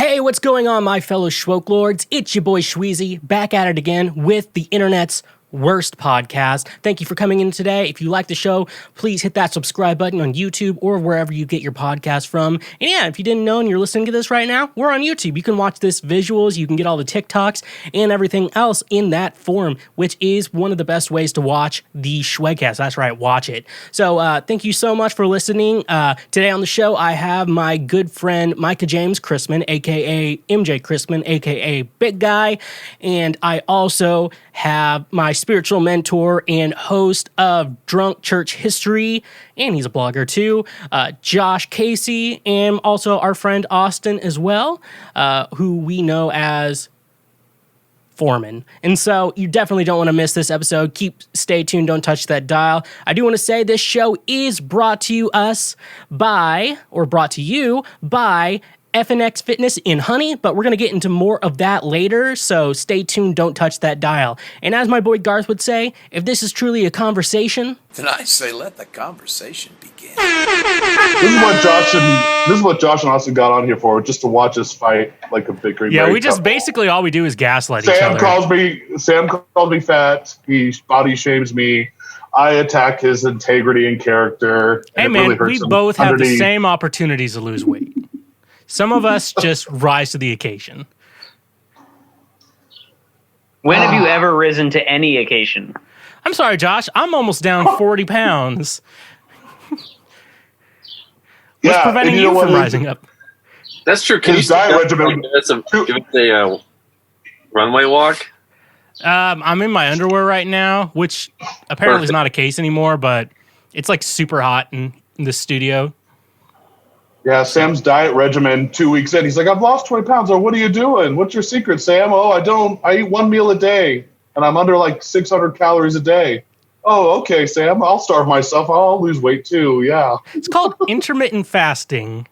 Hey, what's going on, my fellow Schwoke Lords? It's your boy Schweezy, back at it again with the internet's worst podcast. Thank you for coming in today. If you like the show, please hit that subscribe button on YouTube or wherever you get your podcast from. And yeah, if you didn't know and you're listening to this right now, we're on YouTube. You can watch this visuals, you can get all the TikToks and everything else in that form, which is one of the best ways to watch the SchwegCast. That's right, watch it. So thank you so much for listening. Today on the show, I have my good friend Micah James Chrisman, aka MJ Chrisman, aka Big Guy, and I also have my spiritual mentor and host of Drunk Church History, and he's a blogger too, Josh Casey, and also our friend Austin as well, who we know as Foreman. And so you definitely don't want to miss this episode. Stay tuned, don't touch that dial. I do want to say this show is brought to you by FNX Fitness in Honey, but we're going to get into more of that later, so stay tuned, don't touch that dial. And as my boy Garth would say, if this is truly a conversation, then I say let the conversation begin. This is what Josh and Austin got on here for, just to watch us fight like a bickering. Yeah, we just basically all we do is gaslight each other. Sam calls me fat. He body shames me. I attack his integrity and character. Hey man, we both have the same opportunities to lose weight. Some of us just rise to the occasion. When have you ever risen to any occasion? I'm sorry, Josh. I'm almost down 40 pounds. What's preventing you from rising up? That's true. Can you give us a runway walk? I'm in my underwear right now, which apparently is not a case anymore, but it's like super hot in the studio. Yeah, Sam's diet regimen 2 weeks in. He's like, I've lost 20 pounds. Oh, what are you doing? What's your secret, Sam? Oh, I eat one meal a day, and I'm under like 600 calories a day. Oh, okay, Sam. I'll starve myself. I'll lose weight too. Yeah. It's called intermittent fasting.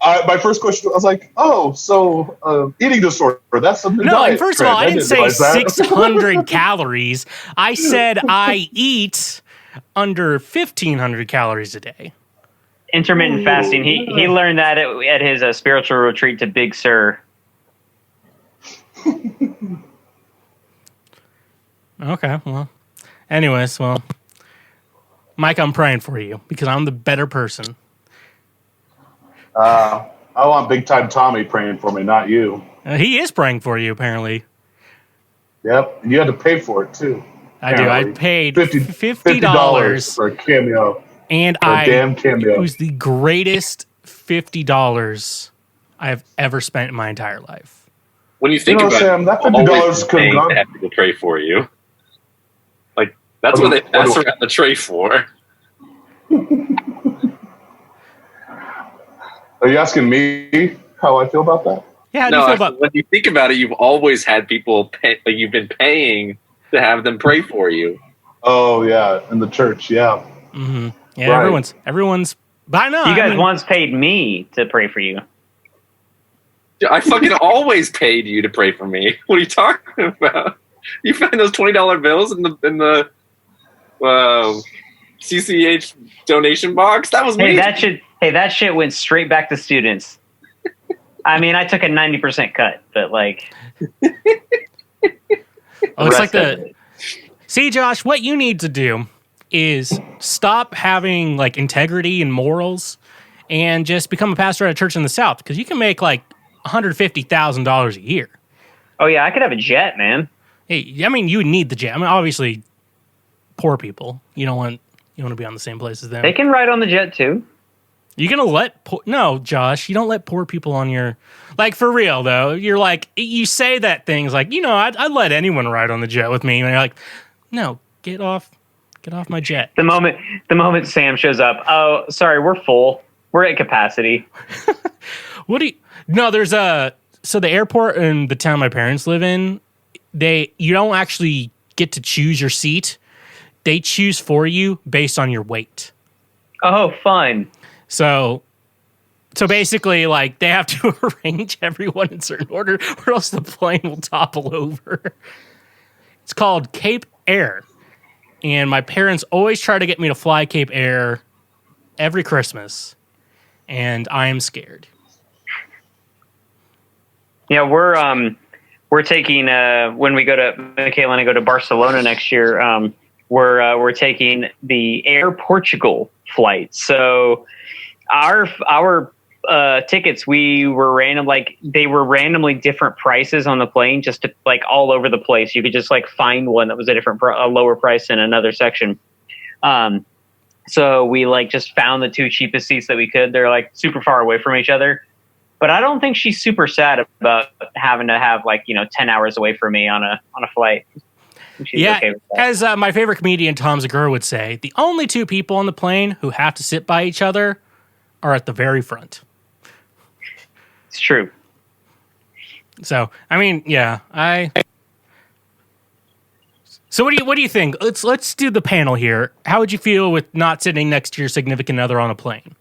My first question, I was like, so eating disorder. That's something. No, and first of all, I didn't say 600 calories. I said I eat under 1,500 calories a day. Intermittent fasting. He learned that at his spiritual retreat to Big Sur. Okay, well. Anyways, Mike, I'm praying for you because I'm the better person. I want Big Time Tommy praying for me, not you. He is praying for you, apparently. Yep, and you had to pay for it, too. I do. I paid $50 for a cameo. And it was the greatest $50 I have ever spent in my entire life. When you think about Sam, that $50 could have gone. Have people pray for you. Like that's what they pass around the tray for. Are you asking me how I feel about that? Yeah, how do you feel about when you think about it? You've always had people you've been paying to have them pray for you. Oh yeah, in the church, yeah. Mm-hmm. Yeah, right. Everyone's. But no, you guys once paid me to pray for you. I fucking always paid you to pray for me. What are you talking about? You find those $20 bills in the CCH donation box? That was me. That shit went straight back to students. I mean, I took a 90% cut, but like. It's like See, Josh, what you need to do is stop having like integrity and morals and just become a pastor at a church in the South, because you can make like $150,000 a year. Oh yeah, I could have a jet, man. Hey, I mean, you would need the jet. I mean, obviously, poor people, you don't want to be on the same place as them. They can ride on the jet too. You're gonna no, Josh, you don't let poor people on your, like, for real though. You're like, you say that things like, I'd let anyone ride on the jet with me, and you're like, no, get off my jet. The moment Sam shows up, oh, sorry, we're full. We're at capacity. There's so the airport in the town my parents live in, you don't actually get to choose your seat. They choose for you based on your weight. Oh, fun. So basically, like, they have to arrange everyone in certain order or else the plane will topple over. It's called Cape Air. And my parents always try to get me to fly Cape Air every Christmas. And I am scared. Yeah, we're taking when we go to Michaela and I go to Barcelona next year. We're taking the Air Portugal flight. So our tickets, they were randomly different prices on the plane, just to, like, all over the place. You could just like find one that was a lower price in another section. So we like just found the two cheapest seats that we could. They're like super far away from each other. But I don't think she's super sad about having to have 10 hours away from me on a flight. She's okay with that. As my favorite comedian Tom Segura would say, the only two people on the plane who have to sit by each other are at the very front. It's true. So, I mean, yeah, So what do you think? Let's do the panel here. How would you feel with not sitting next to your significant other on a plane?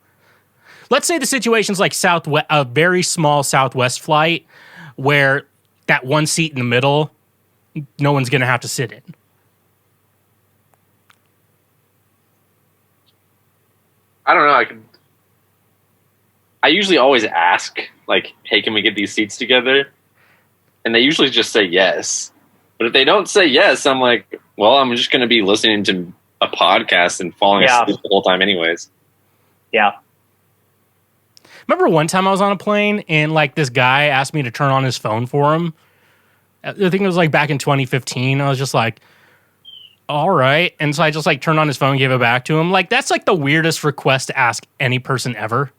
Let's say the situation's like a very small Southwest flight where that one seat in the middle, no one's going to have to sit in. I don't know. I usually always ask, like, hey, can we get these seats together? And they usually just say yes. But if they don't say yes, I'm like, well, I'm just going to be listening to a podcast and falling asleep the whole time anyways. Yeah. Remember one time I was on a plane and like this guy asked me to turn on his phone for him? I think it was like back in 2015. I was just like, all right. And so I just like turned on his phone and gave it back to him. Like, that's like the weirdest request to ask any person ever.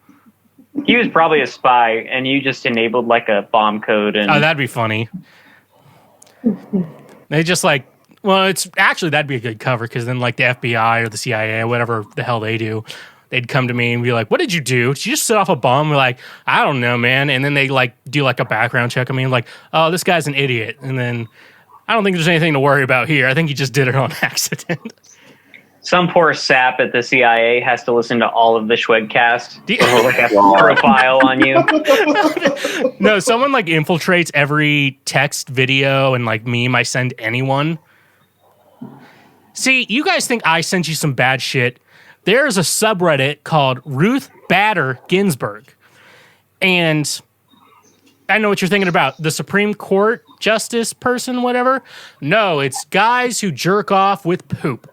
He was probably a spy and you just enabled like a bomb code. And Oh, that'd be funny. They just like, well, it's actually, that'd be a good cover because then like the FBI or the CIA or whatever the hell they do, they'd come to me and be like, what did you do? Did you just set off a bomb? We're like, I don't know, man. And then they like do like a background check on me and like, oh, this guy's an idiot. And then I don't think there's anything to worry about here. I think he just did it on accident. some poor sap at the CIA has to listen to all of the SchwegCast. Like a God. profile on you. No, someone like infiltrates every text, video, and like meme I send anyone. See, you guys think I sent you some bad shit. There's a subreddit called Ruth Bader Ginsburg. And I know what you're thinking about. The Supreme Court justice person, whatever. No, it's guys who jerk off with poop.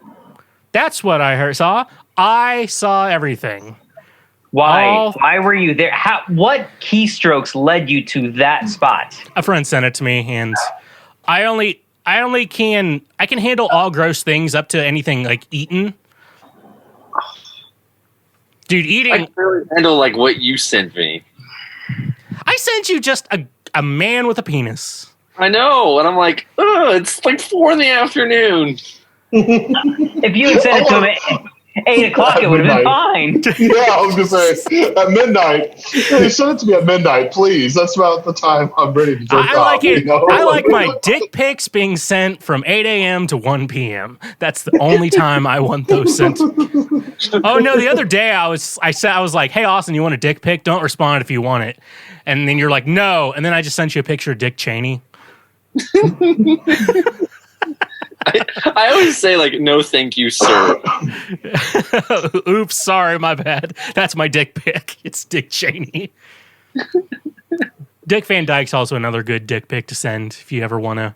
That's what I saw. I saw everything. Why? Why were you there? What keystrokes led you to that spot? A friend sent it to me, and I can handle all gross things up to anything like eaten. Dude, eating. I can really handle like what you sent me. I sent you just a man with a penis. I know, and I'm like, ugh, it's like 4 p.m. If you had sent it to him at 8 o'clock, it would have been fine. Yeah, I was going to say, at midnight. Hey, send it to me at midnight, please. That's about the time I'm ready to jerk I like off, it. you know? I like my dick pics being sent from 8 a.m. to 1 p.m. That's the only time I want those sent. Oh no, the other day I was like, hey Austin, you want a dick pic? Don't respond if you want it. And then you're like, no. And then I just sent you a picture of Dick Cheney. I always say like, no, thank you, sir. Oops, sorry, my bad. That's my dick pic. It's Dick Cheney. Dick Van Dyke's also another good dick pic to send if you ever want to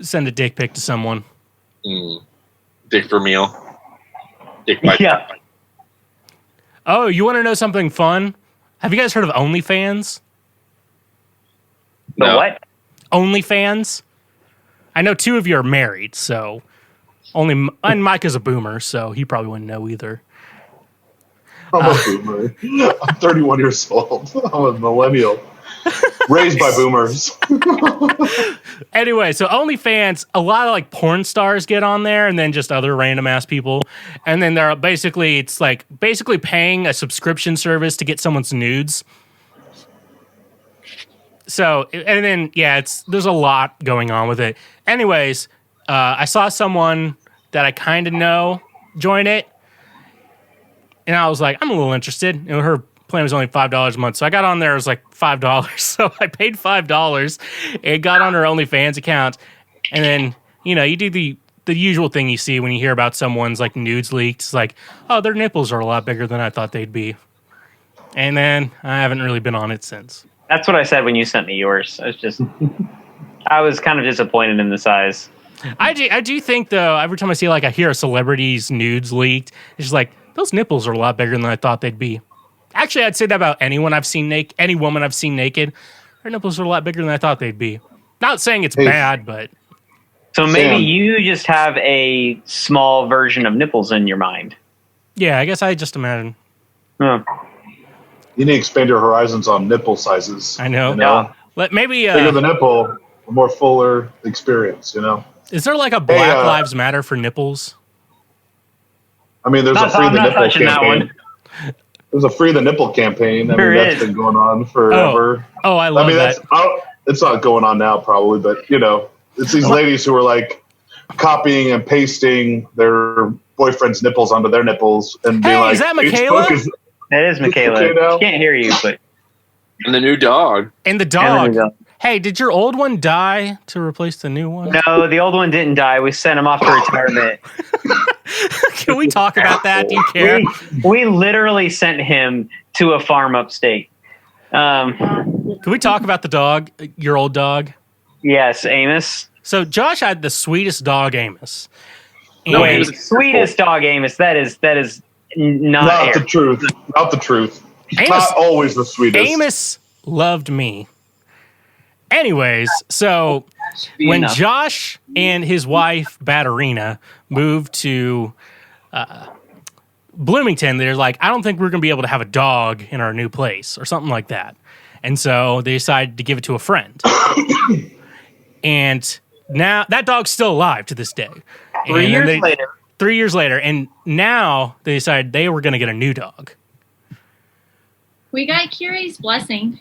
send a dick pic to someone. Dick for meal. Dick by Yeah. Oh, you want to know something fun? Have you guys heard of OnlyFans? The No. what? OnlyFans? I know 2 of you are married, so and Mike is a boomer, so he probably wouldn't know either. I'm a boomer. I'm 31 years old. I'm a millennial. Raised by boomers. Anyway, so OnlyFans, a lot of like porn stars get on there and then just other random ass people. And then they're basically paying a subscription service to get someone's nudes. So, and then, yeah, there's a lot going on with it. Anyways, I saw someone that I kind of know join it. And I was like, I'm a little interested. And her plan was only $5 a month. So I got on there, it was like $5. So I paid $5. It got on her OnlyFans account. And then, you do the usual thing you see when you hear about someone's like nudes leaked. It's like, oh, their nipples are a lot bigger than I thought they'd be. And then I haven't really been on it since. That's what I said when you sent me yours. I was kind of disappointed in the size. I do think, though, every time I see, like, I hear a celebrity's nudes leaked, it's just like, those nipples are a lot bigger than I thought they'd be. Actually, I'd say that about any woman I've seen naked. Her nipples are a lot bigger than I thought they'd be. Not saying it's bad, but... So maybe Sam. you just have a small version of nipples in your mind. Yeah, I guess I just imagine. Huh. You need to expand your horizons on nipple sizes. I know. You know? Maybe... Bigger the nipple, a more fuller experience, you know? Is there like a Black Lives Matter for nipples? I mean, there's I'm a free the not nipple touching that campaign. There's a free the nipple campaign. I There mean, that's is. been going on forever. Oh, I love that. It's not going on now, probably, but you know, it's these ladies who are like copying and pasting their boyfriend's nipples onto their nipples and being Hey, like, is that "Each Michaela?" book is-" That is Michaela. okay now? She can't hear you, but And the new dog. And the And dog. the dog. Hey, did your old one die to replace the new one? no, the old one didn't die. We sent him off to retirement. Can we talk about that? Do you care? We literally sent him to a farm upstate. Can we talk about the dog, your old dog? Yes, Amos. So Josh had the sweetest dog, Amos. No, And- he Wait, was- sweetest dog, Amos. That is not Not air. the truth. Not the truth. Amos, Not always the sweetest. Amos loved me. Anyways, so when Enough. Josh and his wife, Batterina, moved to Bloomington, they're like, I don't think we're going to be able to have a dog in our new place or something like that. And so they decided to give it to a friend. And now that dog's still alive to this day. 3 And then years later. 3 years later. And now they decided they were going to get a new dog. We got Curie's blessing.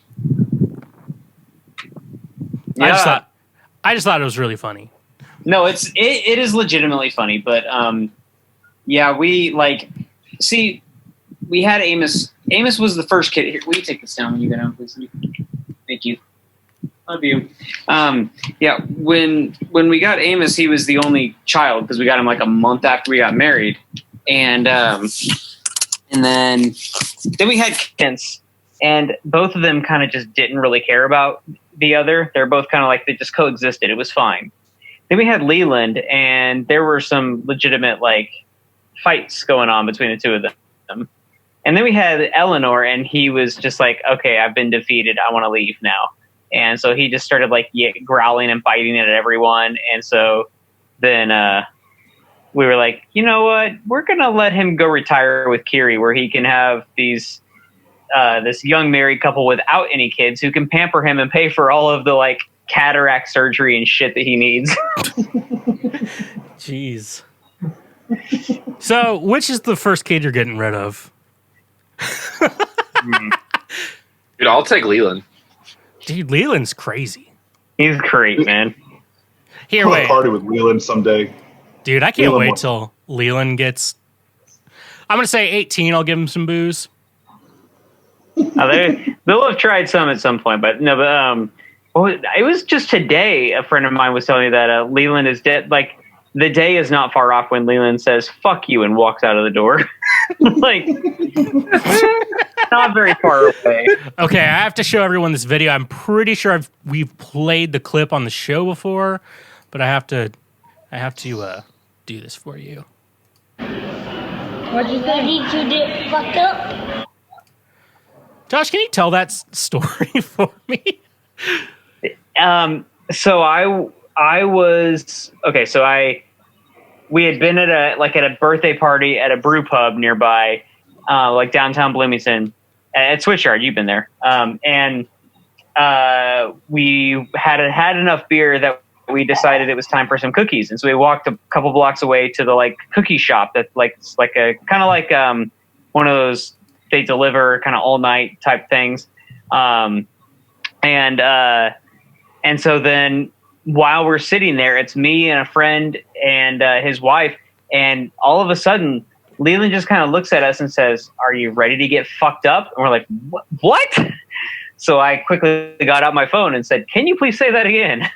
I just Yeah. thought it was really funny. No, it is legitimately funny, but yeah, we had Amos. Amos was the first kid. Here, will you take this down when you go down, please? Thank you. Love you. Yeah, when we got Amos, he was the only child because we got him like a month after we got married, and then we had kids, and both of them kind of just didn't really care about the other. They're both kind of like they just coexisted. It was fine. Then we had Leland, and there were some legitimate like fights going on between the two of them. And then we had Eleanor, and he was just like, okay, I've been defeated. I want to leave now. And so he just started like growling and biting at everyone. And so then we were like, you know what? We're going to let him go retire with Kiri, where he can have this young married couple without any kids who can pamper him and pay for all of the like cataract surgery and shit that he needs. Jeez. So, which is the first kid you're getting rid of? Dude, I'll take Leland. Dude, Leland's crazy. He's great, man. Here, I'm gonna wait. party with Leland someday. Dude, I can't Leland wait won't. till Leland gets... I'm going to say 18, I'll give him some booze. They'll have tried some at some point, but no. But it was just today. A friend of mine was telling me that Leland is dead. Like the day is not far off when Leland says "fuck you" and walks out of the door. Like not very far away. Okay, I have to show everyone this video. I'm pretty sure we've played the clip on the show before, but I have to do this for you. What'd you think? You did fucked up. Josh, can you tell that story for me? So I was okay. So we had been at a birthday party at a brew pub nearby, like downtown Bloomington, at Switchyard. You've been there, and we had enough beer that we decided it was time for some cookies, and so we walked a couple blocks away to the like cookie shop that it's like a kind of like one of those they deliver kind of all night type things, and so then while we're sitting there, it's me and a friend and his wife, and all of a sudden Leland just kind of looks at us and says, "Are you ready to get fucked up?" And we're like, "What?" So I quickly got out my phone and said, "Can you please say that again?"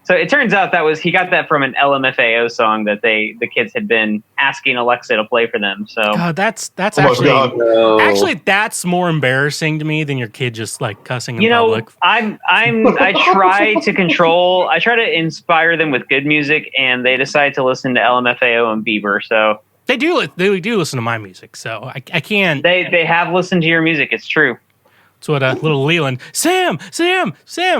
So it turns out he got that from an LMFAO song that the kids had been asking Alexa to play for them. So God, that's Oh actually my God. No. actually that's more embarrassing to me than your kid just like cussing in you know, public. I try to inspire them with good music, and they decide to listen to LMFAO and Bieber. So They do listen to my music, so I can't. they have listened to your music. It's true. It's what little Leland, Sam.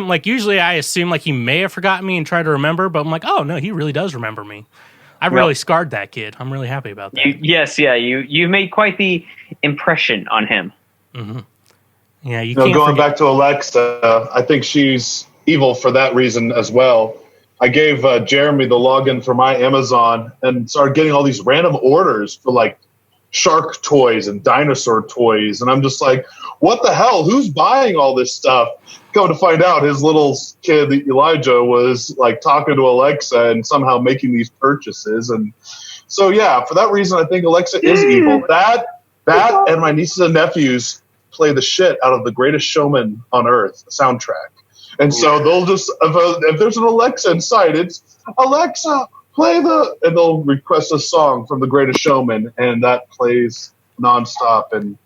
Like usually I assume like he may have forgotten me and tried to remember, but I'm like, oh no, he really does remember me. I really scarred that kid. I'm really happy about that. You made quite the impression on him. Mm-hmm. Yeah, you know, can't going forget. back to Alexa, I think she's evil for that reason as well. I gave Jeremy the login for my Amazon and started getting all these random orders for like shark toys and dinosaur toys. And I'm just like, what the hell? Who's buying all this stuff? Going to find out his little kid, Elijah, was like talking to Alexa and somehow making these purchases. And so, yeah, for that reason, I think Alexa is evil. That and my nieces and nephews play the shit out of The Greatest Showman on Earth soundtrack. And so they'll just, if there's an Alexa inside, it's Alexa, play and they'll request a song from The Greatest Showman, and that plays nonstop. And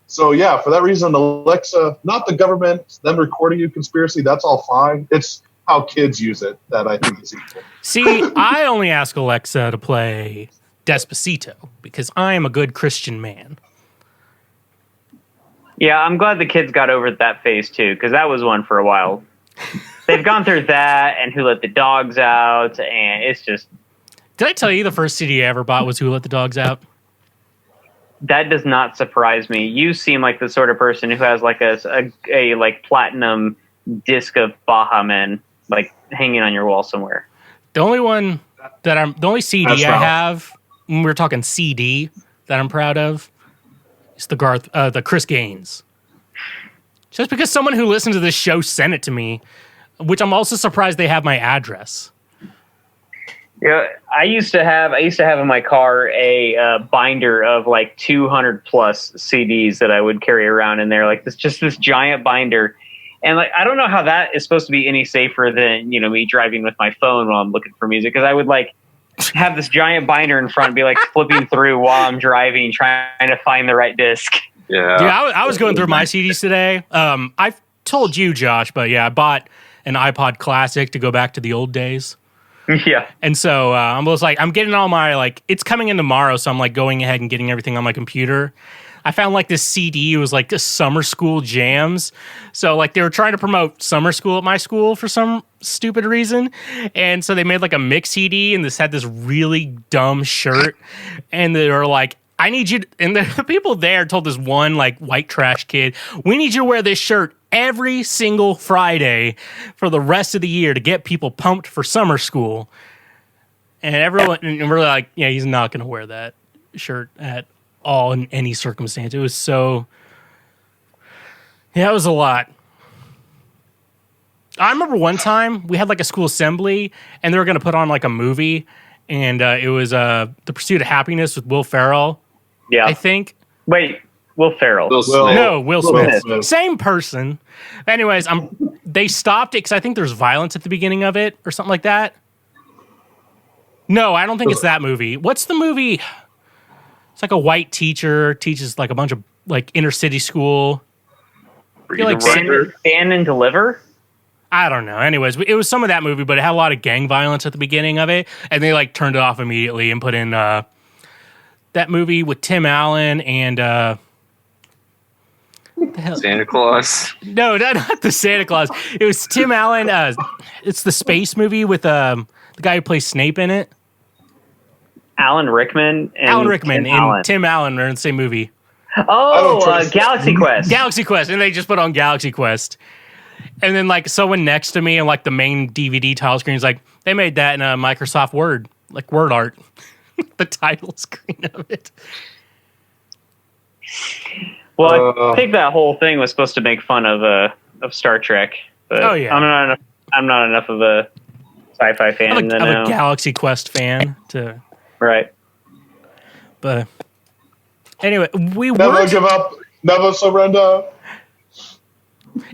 so, yeah, for that reason, Alexa, not the government, them recording you conspiracy, that's all fine. It's how kids use it that I think is evil. See, I only ask Alexa to play Despacito because I am a good Christian man. Yeah, I'm glad the kids got over that phase too, because that was one for a while. They've gone through that and Who Let the Dogs Out, and it's just... Did I tell you the first CD I ever bought was Who Let the Dogs Out? That does not surprise me. You seem like the sort of person who has like a like platinum disc of Baha Men like hanging on your wall somewhere. The only CD I have, when we're talking CD that I'm proud of, is the Chris Gaines. Just because someone who listens to this show sent it to me, which I'm also surprised they have my address. Yeah, I used to have in my car a binder of like 200 plus CDs that I would carry around in there, like this giant binder. And like I don't know how that is supposed to be any safer than me driving with my phone while I'm looking for music, because I would like have this giant binder in front and be like flipping through while I'm driving, trying to find the right disc. Yeah, I was going through my CDs today. I've told you, Josh, but yeah, I bought an iPod Classic to go back to the old days. Yeah. And so I'm getting all my, like, it's coming in tomorrow, so I'm like going ahead and getting everything on my computer. I found like this CD, it was like this summer school jams. So like they were trying to promote summer school at my school for some stupid reason. And so they made like a mix CD, and this had this really dumb shirt. And they were like, I need you to, and the people there told this one like white trash kid, we need you to wear this shirt every single Friday for the rest of the year to get people pumped for summer school. And we're like, yeah, he's not going to wear that shirt at all in any circumstance. It was so, yeah, it was a lot. I remember one time we had like a school assembly and they were going to put on like a movie, and it was The Pursuit of Happiness with Will Ferrell. Yeah. I think. Wait, Will Ferrell. Will Smith. No, Will Smith. Smith. Same person. Anyways, they stopped it because I think there's violence at the beginning of it or something like that. No, I don't think it's that movie. What's the movie? It's like a white teacher teaches like a bunch of like inner city school. Like Stand and Deliver? I don't know. Anyways, it was some of that movie, but it had a lot of gang violence at the beginning of it, and they like turned it off immediately and put in that movie with Tim Allen and what the hell? Santa Claus. No, not the Santa Claus. It was Tim Allen. It's the space movie with the guy who plays Snape in it. Alan Rickman and Tim Allen are in the same movie. Oh, Galaxy Quest. Galaxy Quest, and they just put on Galaxy Quest. And then like someone next to me and like the main DVD title screen is like, they made that in a Microsoft Word, like word art. The title screen of it. Well, I think that whole thing was supposed to make fun of Star Trek. But oh yeah, I'm not enough of a sci-fi fan. I'm a Galaxy Quest fan to right. But anyway, we never give up, never surrender.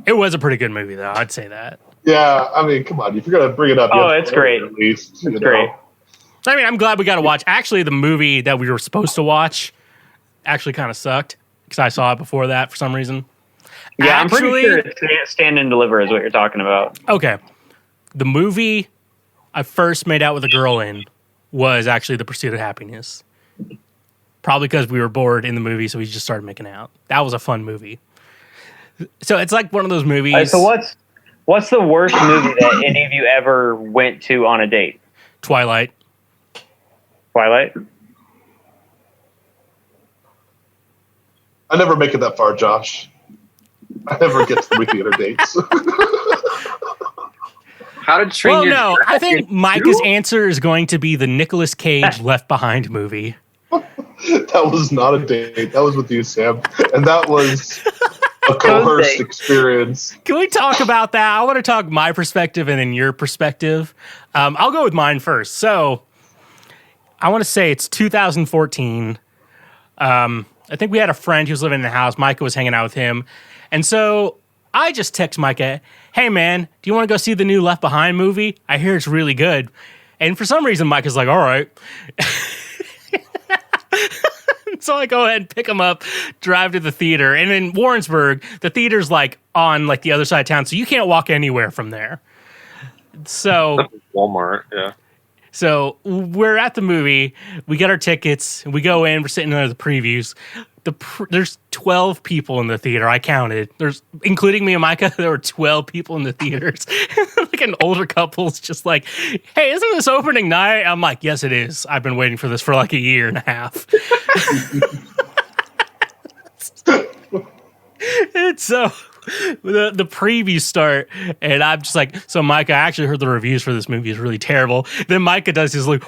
It was a pretty good movie, though. I'd say that. Yeah, I mean, come on. If you're going to bring it up. Oh, it's great. At least, it's great. I mean, I'm glad we got to watch. Actually, the movie that we were supposed to watch actually kind of sucked because I saw it before that for some reason. Yeah, actually, I'm pretty sure it's Stand and Deliver is what you're talking about. Okay. The movie I first made out with a girl in was actually The Pursuit of Happiness. Probably because we were bored in the movie, so we just started making out. That was a fun movie. So it's like one of those movies. All right, so what's the worst movie that any of you ever went to on a date? Twilight. Twilight? I never make it that far, Josh. I never get to the movie theater dates. How to Train Your no, I Dragon think Micah's 2? answer is going to be the Nicolas Cage Left Behind movie. That was not a date. That was with you, Sam. And that was a coerced experience. Can we talk about that? I want to talk my perspective and then your perspective. I'll go with mine first. So I want to say it's 2014. I think we had a friend who was living in the house. Micah was hanging out with him. And so I just text Micah, hey, man, do you want to go see the new Left Behind movie? I hear it's really good. And for some reason, Micah's like, all right. So I go ahead and pick him up, drive to the theater. And in Warrensburg, the theater's like on like the other side of town. So you can't walk anywhere from there. So Walmart, yeah. So we're at the movie. We get our tickets. We go in. We're sitting under the previews. There's 12 people in the theater. I counted. Including me and Micah, there were 12 people in the theaters. Like an older couple's just like, hey, isn't this opening night? I'm like, yes, it is. I've been waiting for this for like a year and a half. And so the previews start, and I'm just like, so Micah, I actually heard the reviews for this movie is really terrible. Then Micah does his like,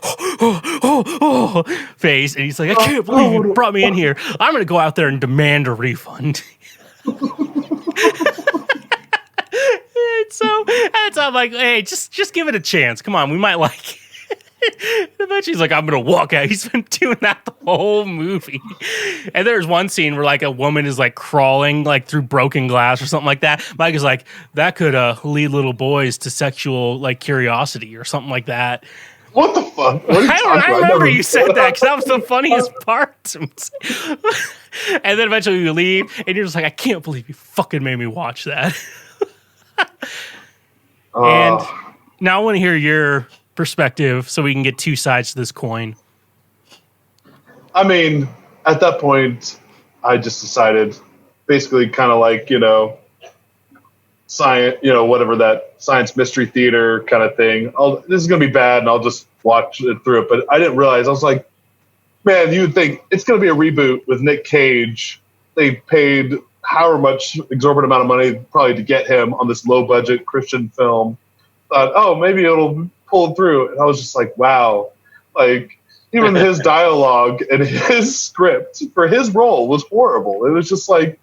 face, and he's like, I can't believe you brought me in here. I'm going to go out there and demand a refund. And so I'm like, hey, just give it a chance. Come on, we might like it. And eventually he's like, I'm going to walk out. He's been doing that the whole movie. And there's one scene where like a woman is like crawling like through broken glass or something like that. Mike is like, that could lead little boys to sexual like curiosity or something like that. What the fuck? What are you talking about? I remember you said that because that was the funniest part to me. And then eventually we leave and you're just like, I can't believe you fucking made me watch that. And now I want to hear your perspective so we can get two sides to this coin. I mean, at that point, I just decided, basically, kind of like, science, whatever that science mystery theater kind of thing. This is going to be bad, and I'll just watch it through it. But I didn't realize. I was like, man, you would think it's going to be a reboot with Nick Cage. They paid however much exorbitant amount of money probably to get him on this low budget Christian film. Thought, oh, maybe it'll pull through. And I was just like, wow. Like, even his dialogue and his script for his role was horrible. It was just like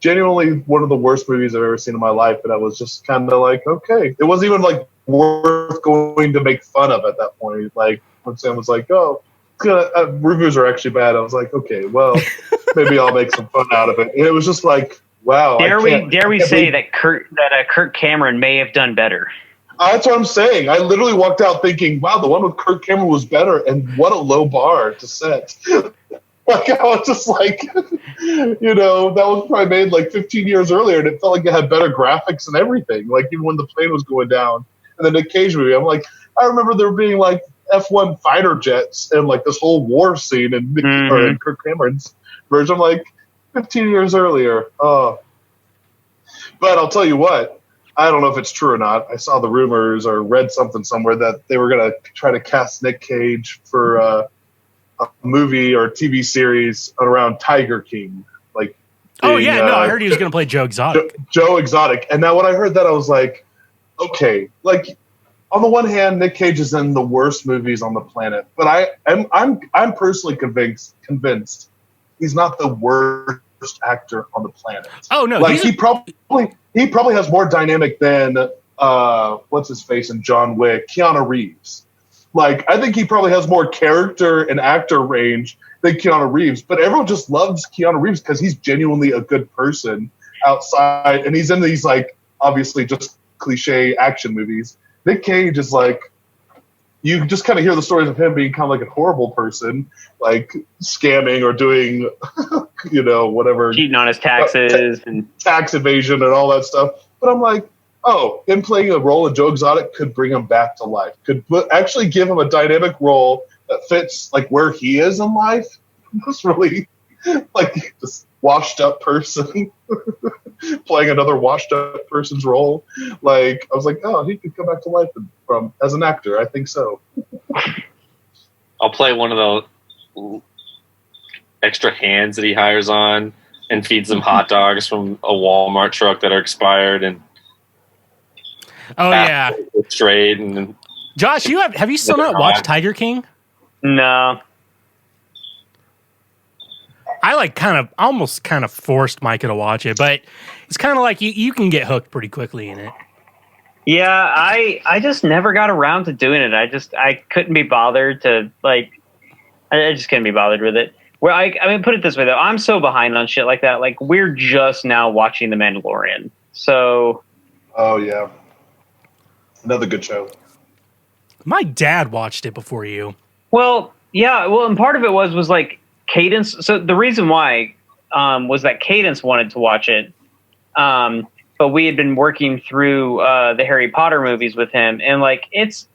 genuinely one of the worst movies I've ever seen in my life. And I was just kind of like, okay. It wasn't even like worth going to make fun of at that point. Like when Sam was like, oh, reviews are actually bad. I was like, okay, well, maybe I'll make some fun out of it. And it was just like, wow. Dare we say that Kirk Cameron may have done better? That's what I'm saying. I literally walked out thinking, wow, the one with Kirk Cameron was better, and what a low bar to set. Like, I was just like, that was probably made like 15 years earlier, and it felt like it had better graphics and everything, like even when the plane was going down. And then the Cage movie, I'm like, I remember there being like F-1 fighter jets and like this whole war scene in Kirk Cameron's version. I'm like, 15 years earlier. But I'll tell you what. I don't know if it's true or not. I saw the rumors or read something somewhere that they were going to try to cast Nick Cage for a movie or TV series around Tiger King. Like, I heard he was going to play Joe Exotic. Joe Exotic. And now when I heard that, I was like, okay. Like, on the one hand, Nick Cage is in the worst movies on the planet, but I'm personally convinced he's not the worst actor on the planet. Oh no, like he probably has more dynamic than what's his face in John Wick, Keanu Reeves. Like I think he probably has more character and actor range than Keanu Reeves, but everyone just loves Keanu Reeves because he's genuinely a good person outside, and he's in these like obviously just cliche action movies. Nick Cage is like, you just kind of hear the stories of him being kind of like a horrible person, like scamming or doing, whatever. Cheating on his taxes and tax evasion and all that stuff. But I'm like, oh, him playing a role of Joe Exotic could bring him back to life. Could actually give him a dynamic role that fits like where he is in life. That's really like this washed up person playing another washed up person's role. Like I was like, oh, he could come back to life from as an actor. I think so. I'll play one of the extra hands that he hires on and feeds them hot dogs from a Walmart truck that are expired and straight. And Josh, have you still not watched Tiger King? no. I almost forced Micah to watch it, but it's kind of like you can get hooked pretty quickly in it. Yeah, I just never got around to doing it. I couldn't be bothered to I just couldn't be bothered with it. Where I mean, put it this way though, I'm so behind on shit like that. Like we're just now watching The Mandalorian, so. Oh yeah, another good show. My dad watched it before you. Well, yeah. Well, and part of it was like Cadence. So the reason why was that Cadence wanted to watch it, but we had been working through the Harry Potter movies with him, and like it's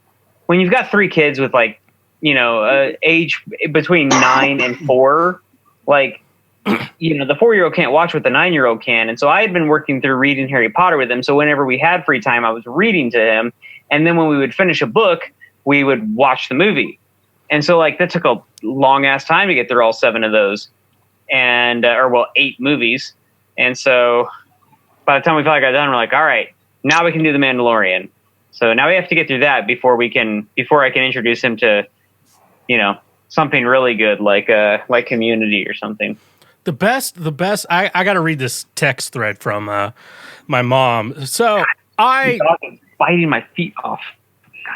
when you've got 3 kids with like age between 9 and 4, like the 4-year-old can't watch what the 9-year-old can, and so I had been working through reading Harry Potter with him. So whenever we had free time, I was reading to him, and then when we would finish a book, we would watch the movie. And so, like, that took a long-ass time to get through all 7 of those. And, 8 movies. And so, by the time we finally got done, we're like, all right, now we can do The Mandalorian. So now we have to get through that before I can introduce him to, something really good, like Community or something. The best, I got to read this text thread from my mom. So Dog is biting my feet off.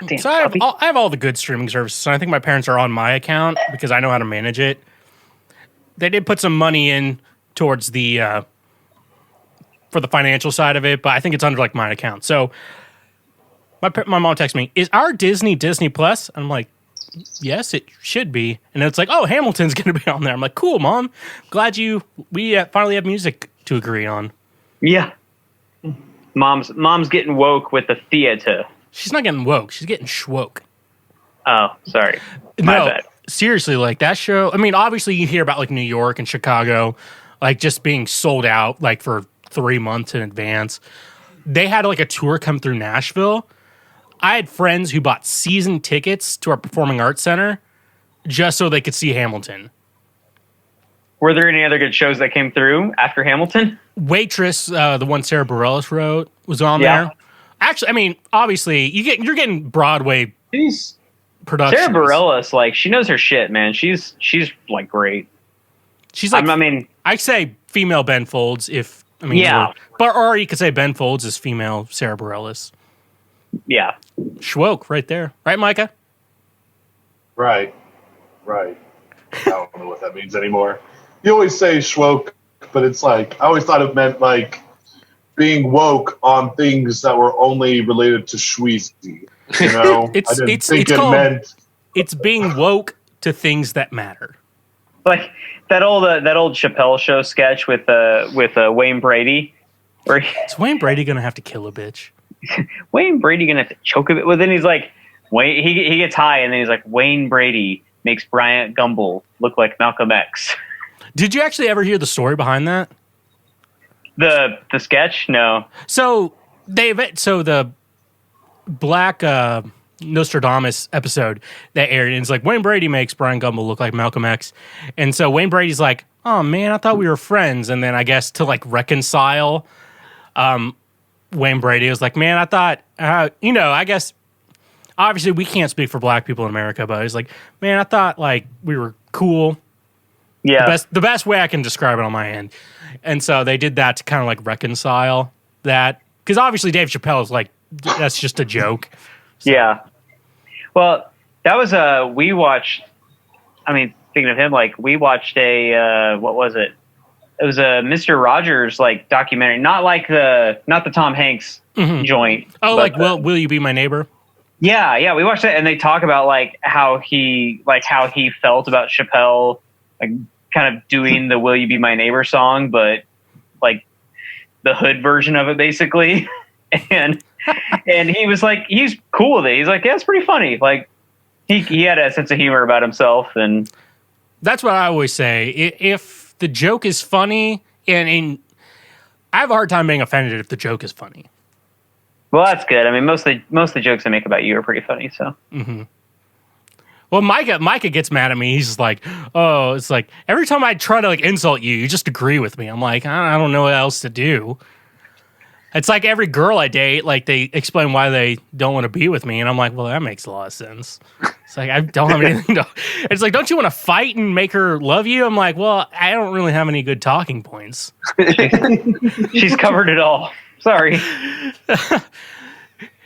Goddamn, so I have all the good streaming services. And I think my parents are on my account because I know how to manage it. They did put some money in towards the for the financial side of it, but I think it's under like my account. So my mom texted me, "Is our Disney Plus?" I'm like, "Yes, it should be." And it's like, "Oh, Hamilton's going to be on there." I'm like, "Cool, Mom. Glad we finally have music to agree on." Yeah. Mom's getting woke with the theater. She's not getting woke. She's getting schwoke. Oh, sorry. My bad. Seriously, like that show. I mean, obviously you hear about like New York and Chicago, like just being sold out like for 3 months in advance. They had like a tour come through Nashville. I had friends who bought season tickets to our Performing Arts Center just so they could see Hamilton. Were there any other good shows that came through after Hamilton? Waitress, the one Sarah Bareilles wrote, was on there. Actually, I mean, obviously, you're getting Broadway productions. Sarah Bareilles, like, she knows her shit, man. She's like great. She's like, I mean, I say female Ben Folds or you could say Ben Folds is female Sarah Bareilles. Yeah, Schwoke right there, right, Micah? Right. I don't know what that means anymore. You always say schwoke, but it's like I always thought it meant like being woke on things that were only related to Schweezy. It's being woke to things that matter. like that old Chappelle Show sketch with Wayne Brady. Where is Wayne Brady gonna have to kill a bitch? Wayne Brady gonna have to choke a bit. Well, then he's like, he gets high, and then he's like, Wayne Brady makes Bryant Gumbel look like Malcolm X. Did you actually ever hear the story behind that? The sketch? No. So the Black Nostradamus episode that aired, and it's like Wayne Brady makes Brian Gumbel look like Malcolm X, and so Wayne Brady's like, "Oh man, I thought we were friends," and then I guess to like reconcile, Wayne Brady was like, "Man, I thought, I guess obviously we can't speak for black people in America, but he's like, man, I thought like we were cool." Yeah. The best way I can describe it on my end. And so they did that to kind of like reconcile that. Because obviously Dave Chappelle is like, that's just a joke. So. Yeah. Well, that was we watched, speaking of him, like we watched what was it? It was a Mr. Rogers like documentary, not the Tom Hanks joint. Oh, But, like will you be my neighbor? Yeah, we watched it, and they talk about how he felt about Chappelle, like kind of doing the "Will You Be My Neighbor" song, but like the hood version of it, basically. and he was like, he's cool with it. He's like, yeah, it's pretty funny. Like he had a sense of humor about himself, and that's what I always say. If the joke is funny, and I have a hard time being offended if the joke is funny. Well, that's good. I mean, most of the jokes I make about you are pretty funny. So. Mm-hmm. Well, Micah gets mad at me. He's just like, oh, it's like every time I try to like insult you, you just agree with me. I'm like, I don't know what else to do. It's like every girl I date, like they explain why they don't want to be with me, and I'm like, well, that makes a lot of sense. It's like I don't have anything to. It's like, don't you want to fight and make her love you? I'm like, well, I don't really have any good talking points. She's covered it all. Sorry.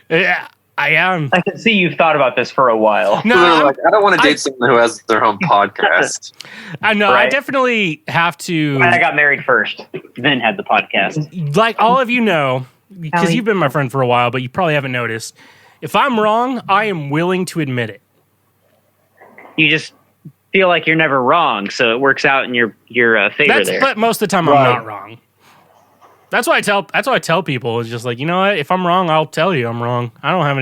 Yeah, I am. I can see you've thought about this for a while. No, They're like, I don't want to date someone who has their own podcast. I know. Right. I definitely have to. I got married first, then had the podcast. Like all of you know, because you've been my friend for a while, but you probably haven't noticed. If I'm wrong, I am willing to admit it. You just feel like you're never wrong, so it works out in your favor there. But most of the time, I'm not wrong. That's why I tell people. It's just like, you know what? If I'm wrong, I'll tell you I'm wrong. I don't have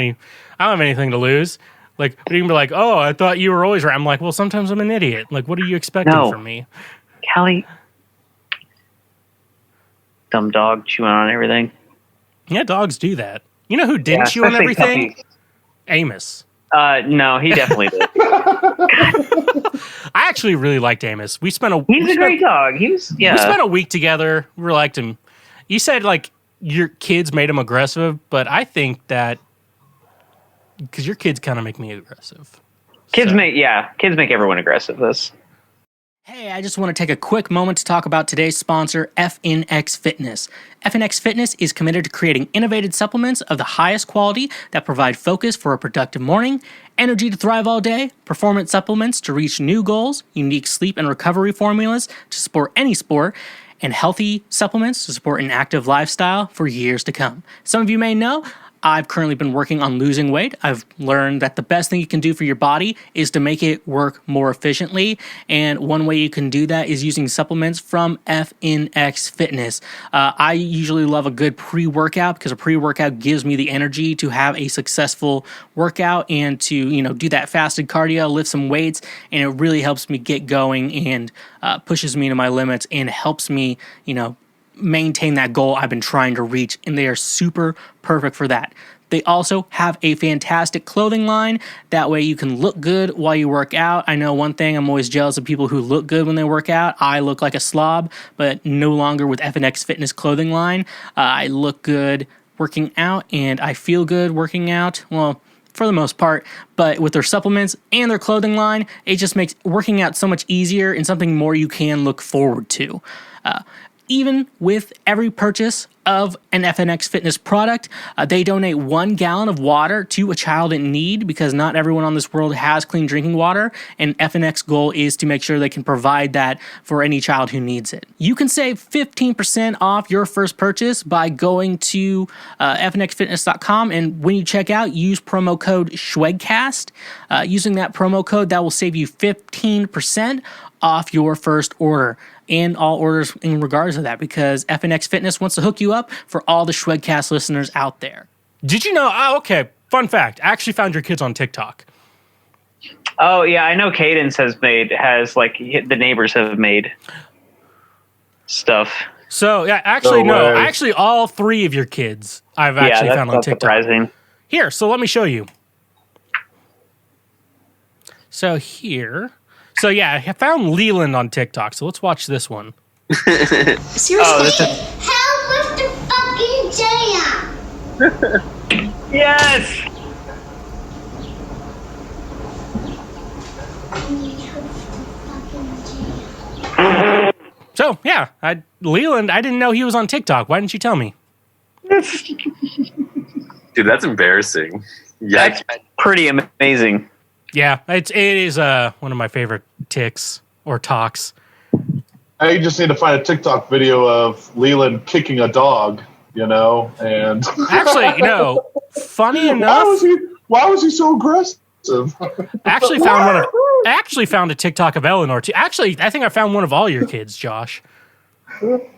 anything to lose. Like, you can be like, oh, I thought you were always right. I'm like, well, sometimes I'm an idiot. Like, what are you expecting from me? Callie, dumb dog chewing on everything. Yeah, dogs do that. You know who didn't chew on everything? Puppies. Amos. No, he definitely did. I actually really liked Amos. He's a great dog. We spent a week together. We liked him. You said like your kids made him aggressive, but I think that because your kids kind of make me aggressive. Kids make everyone aggressive. Hey, I just want to take a quick moment to talk about today's sponsor, FNX Fitness. FNX Fitness is committed to creating innovative supplements of the highest quality that provide focus for a productive morning, energy to thrive all day, performance supplements to reach new goals, unique sleep and recovery formulas to support any sport, and healthy supplements to support an active lifestyle for years to come. Some of you may know, I've currently been working on losing weight. I've learned that the best thing you can do for your body is to make it work more efficiently. And one way you can do that is using supplements from FNX Fitness. I usually love a good pre-workout because a pre-workout gives me the energy to have a successful workout and to, do that fasted cardio, lift some weights, and it really helps me get going and pushes me to my limits and helps me, maintain that goal I've been trying to reach, and they are super perfect for that. They also have a fantastic clothing line. That way you can look good while you work out. I know one thing, I'm always jealous of people who look good when they work out. I look like a slob, but no longer with FNX Fitness clothing line. I look good working out, and I feel good working out. Well, for the most part, but with their supplements and their clothing line, it just makes working out so much easier and something more you can look forward to. Even with every purchase of an FNX Fitness product, they donate 1 gallon of water to a child in need because not everyone on this world has clean drinking water, and FNX goal is to make sure they can provide that for any child who needs it. You can save 15% off your first purchase by going to fnxfitness.com, and when you check out, use promo code SchwegCast. Using that promo code, that will save you 15% off your first order and all orders in regards to that, because FNX Fitness wants to hook you up for all the SchwegCast listeners out there. Did you know? Oh, okay. Fun fact. I actually found your kids on TikTok. Oh, yeah. I know Cadence the neighbors have made stuff. So, yeah, actually, no. Actually, all 3 of your kids I've actually found on TikTok. Surprising. Here, so let me show you. So here. So, yeah, I found Leland on TikTok, so let's watch this one. Seriously? Help with the fucking jam! Yes! So, yeah, Leland, I didn't know he was on TikTok. Why didn't you tell me? Dude, that's embarrassing. Yeah, That's pretty amazing. Yeah, it is one of my favorite ticks or talks. I just need to find a TikTok video of Leland kicking a dog. And Actually, funny why enough, was he so aggressive? I actually found a TikTok of Eleanor too. Actually, I think I found one of all your kids, Josh. Are you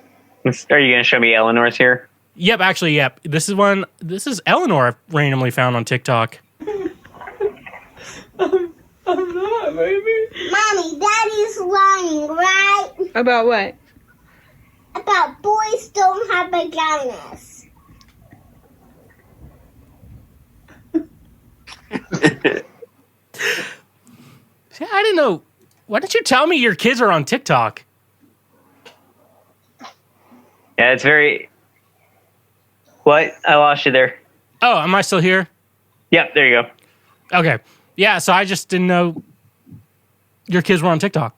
going to show me Eleanor's here? Yep, actually, yep. This is Eleanor I randomly found on TikTok. I'm not, baby. Mommy, Daddy's lying, right? About what? About boys don't have vaginas. See, I didn't know. Why didn't you tell me your kids are on TikTok? Yeah, it's very... What? I lost you there. Oh, am I still here? Yep, there you go. Okay. Yeah, so I just didn't know your kids were on TikTok.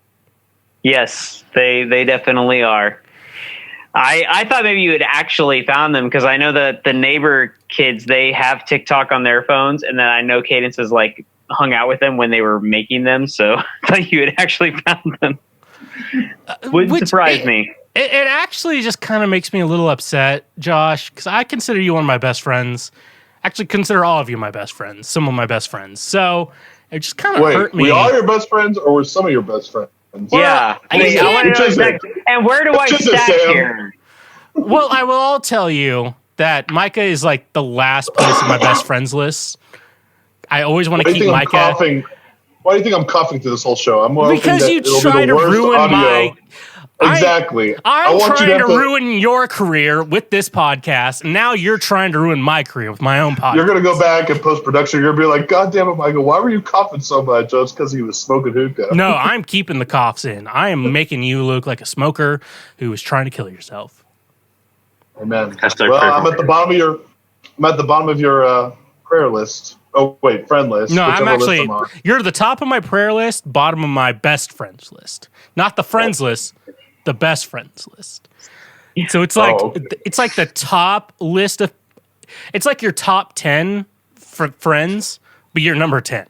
Yes, they definitely are. I thought maybe you had actually found them because I know that the neighbor kids, they have TikTok on their phones, and then I know Cadence has like hung out with them when they were making them, so I thought you had actually found them. Wouldn't surprise me. It actually just kind of makes me a little upset, Josh, because I consider you one of my best friends. Actually, consider all of you my best friends, some of my best friends. So it just kind of hurt me. We are your best friends, or were some of your best friends? Yeah. I want to know exactly. And where do I stack here? Well, I will all tell you that Micah is like the last place in my best friends list. I always want to keep Micah. Why do you think I'm coughing through this whole show? Because you try to ruin my... Exactly. I'm trying to ruin your career with this podcast, and now you're trying to ruin my career with my own podcast. You're going to go back in post-production. You're going to be like, God damn it, Michael, why were you coughing so much? Just because he was smoking hookah. No, I'm keeping the coughs in. I am making you look like a smoker who is trying to kill yourself. Amen. Well, I'm at the bottom of your prayer list. Oh, wait, friend list. No, I'm actually... You're the top of my prayer list, bottom of my best friends list. Not the friends list. The best friends list. So it's like it's like the top list of, it's like your top 10 friends, but you're number 10.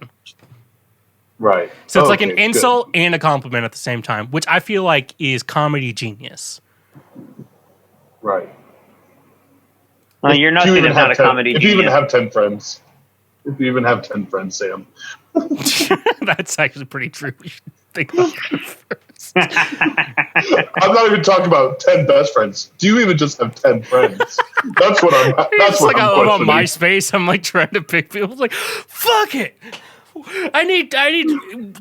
Right. So it's like an insult and a compliment at the same time, which I feel like is comedy genius. Right. Well, you're nothing if not a comedy genius. If you even have 10 friends. If you even have 10 friends, Sam. That's actually pretty true. We should think about that first. I'm not even talking about 10 best friends. Do you even just have 10 friends? That's what I'm. That's what I'm on MySpace. I'm like trying to pick people. Like, fuck it. I need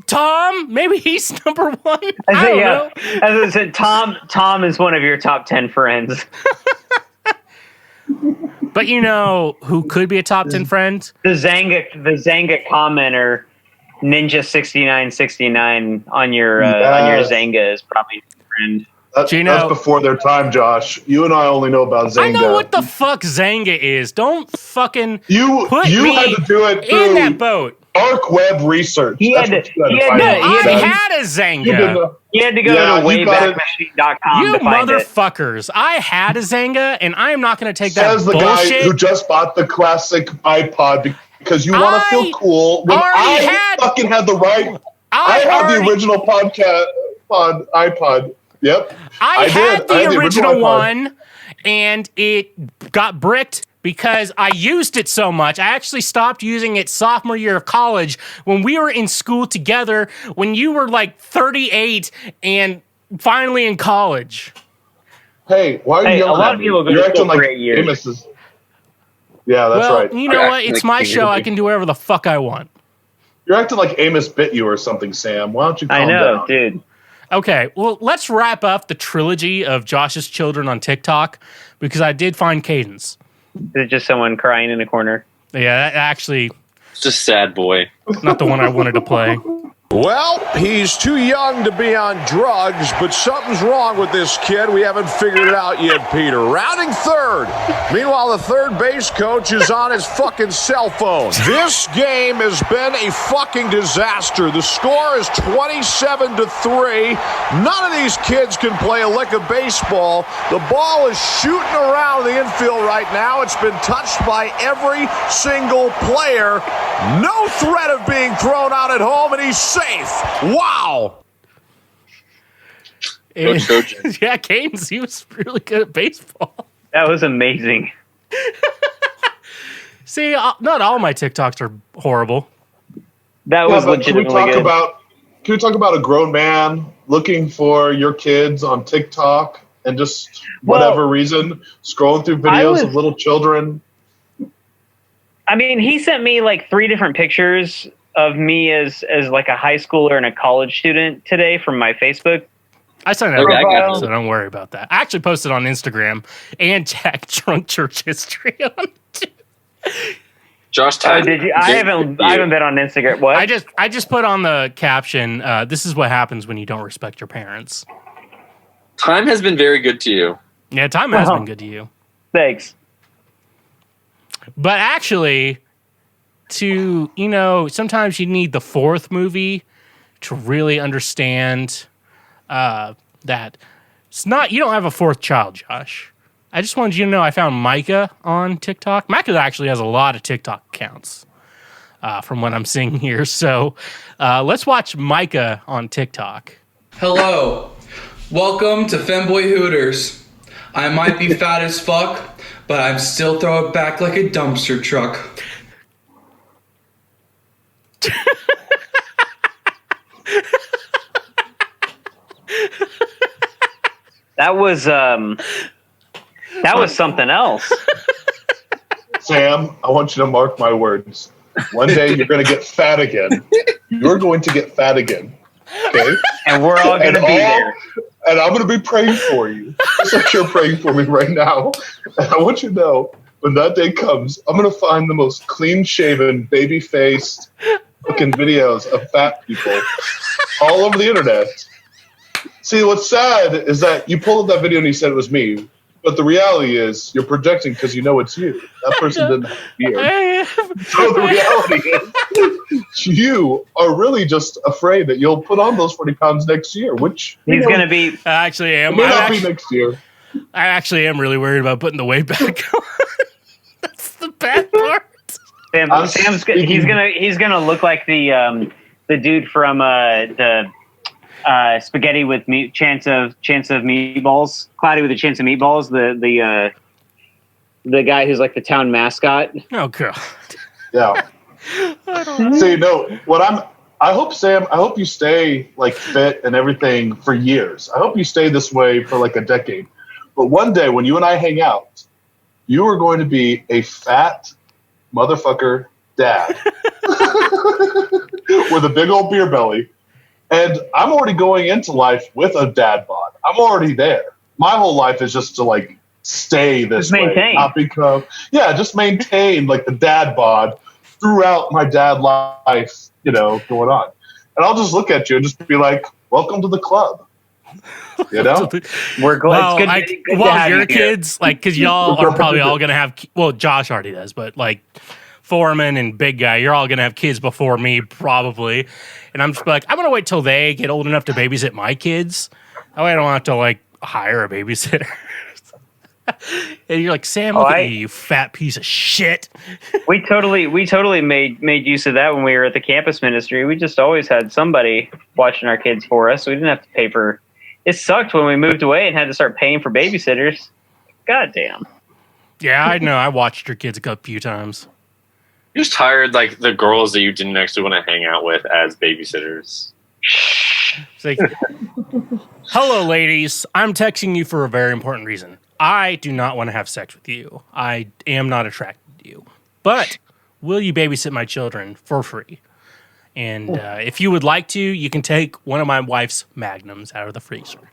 Tom. Maybe he's number one. I don't know. As I said, Tom is one of your top 10 friends. But you know who could be a top 10 friend? The Zanga commenter. Ninja 6969 on your Zanga is probably a friend. That's before their time, Josh. You and I only know about Zanga. I know what the fuck Zanga is. Don't fucking put me had to do it in that boat. Dark web research. I had a Zanga. You had to go to waybackmachine.com. You motherfuckers. I had a Zanga, and I am not going to take that bullshit. Says the guy who just bought the classic iPod because you want to feel cool. When I fucking had the right... I had the original iPod. Yep. I had the original one, and it got bricked because I used it so much. I actually stopped using it sophomore year of college when we were in school together, when you were like 38 and finally in college. Hey, why are you yelling a lot of people go to school for 8 years. Yeah, that's right. You know what? It's my show. I can do whatever the fuck I want. You're acting like Amos bit you or something, Sam. Why don't you calm down? Dude. Okay, well, let's wrap up the trilogy of Josh's children on TikTok because I did find Cadence. Is it just someone crying in a corner? Yeah, that actually... It's just sad boy. Not the one I wanted to play. Well, he's too young to be on drugs, but something's wrong with this kid. We haven't figured it out yet, Peter. Rounding third. Meanwhile, the third base coach is on his fucking cell phone. This game has been a fucking disaster. The score is 27-3. None of these kids can play a lick of baseball. The ball is shooting around the infield right now. It's been touched by every single player. No threat of being thrown out at home, and he's safe. Wow. Coach. Yeah, Cadence, he was really good at baseball. That was amazing. See, not all my TikToks are horrible. That was legitimately good. Can we talk about a grown man looking for your kids on TikTok and just whatever reason scrolling through videos of little children? I mean, he sent me like 3 different pictures of me as like a high schooler and a college student today from my Facebook. I signed up, so don't worry about that. I actually posted on Instagram and tagged Drunk Church History on it. Josh, did you? I haven't been on Instagram. What? I just put on the caption. This is what happens when you don't respect your parents. Time has been very good to you. Yeah, time has been good to you. Thanks. But actually, sometimes you need the 4th movie to really understand that it's not. You don't have a 4th child, Josh. I just wanted you to know I found Micah on TikTok. Micah actually has a lot of TikTok accounts from what I'm seeing here. So let's watch Micah on TikTok. Hello. Welcome to Femboy Hooters. I might be fat as fuck, but I still throw it back like a dumpster truck. That was something else. Sam, I want you to mark my words. One day you're going to get fat again. You're going to get fat again. Okay? And we're all going to be there. And I'm going to be praying for you. Just like you're praying for me right now. And I want you to know, when that day comes, I'm going to find the most clean-shaven, baby-faced looking videos of fat people all over the internet. See, what's sad is that you pulled up that video and you said it was me. But the reality is, you're projecting because you know it's you. That person didn't have a beard. So the reality is, you are really just afraid that you'll put on those 40 pounds next year, which he's going to be. I actually am. May not be next year. I actually am really worried about putting the weight back on. That's the bad part. Sam's he's gonna look like the dude from the. Spaghetti with chance of meatballs. Cloudy with a chance of meatballs. The guy who's like the town mascot. Oh god. Yeah. See, no. I hope, Sam. I hope you stay like fit and everything for years. I hope you stay this way for like a decade. But one day when you and I hang out, you are going to be a fat motherfucker dad with a big old beer belly. And I'm already going into life with a dad bod. I'm already there. My whole life is just to like stay this way, not become. Yeah, just maintain like the dad bod throughout my dad life, going on. And I'll just look at you and just be like, "Welcome to the club." We're glad. Well, it's good well, your kids, like, because y'all are probably all gonna have. Well, Josh already does, but like. Foreman and Big Guy, you're all going to have kids before me, probably. And I'm just like, I'm going to wait till they get old enough to babysit my kids. That way I don't have to, like, hire a babysitter. And you're like, Sam, look at you fat piece of shit. We totally made use of that when we were at the campus ministry. We just always had somebody watching our kids for us. So we didn't have to pay for. It sucked when we moved away and had to start paying for babysitters. God damn. Yeah, I know. I watched your kids a few times. You just hired like the girls that you didn't actually want to hang out with as babysitters. It's like, hello, ladies. I'm texting you for a very important reason. I do not want to have sex with you. I am not attracted to you. But will you babysit my children for free? And if you would like to, you can take one of my wife's Magnums out of the freezer.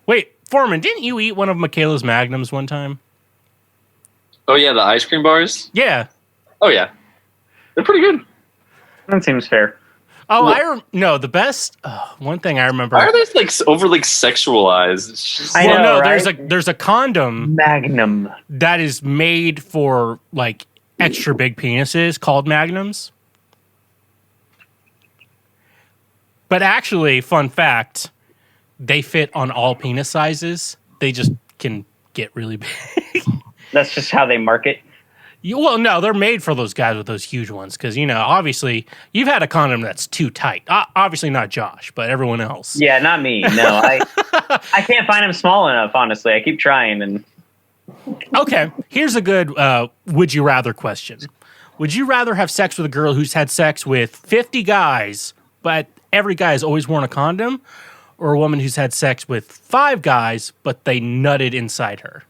Wait, Foreman, didn't you eat one of Michaela's Magnums one time? Oh, yeah, the ice cream bars? Yeah. Oh, yeah. They're pretty good. That seems fair. Oh, no, the best one thing I remember. Why are they like overly sexualized? I know, right? There's a condom Magnum that is made for like extra big penises called Magnums. But actually, fun fact, they fit on all penis sizes. They just can get really big. That's just how they market. Well, no, they're made for those guys with those huge ones because, obviously, you've had a condom that's too tight. Obviously not Josh, but everyone else. Yeah, not me. No, I can't find them small enough, honestly. I keep trying. And Okay, here's a good would you rather question. Would you rather have sex with a girl who's had sex with 50 guys, but every guy has always worn a condom, or a woman who's had sex with 5 guys, but they nutted inside her?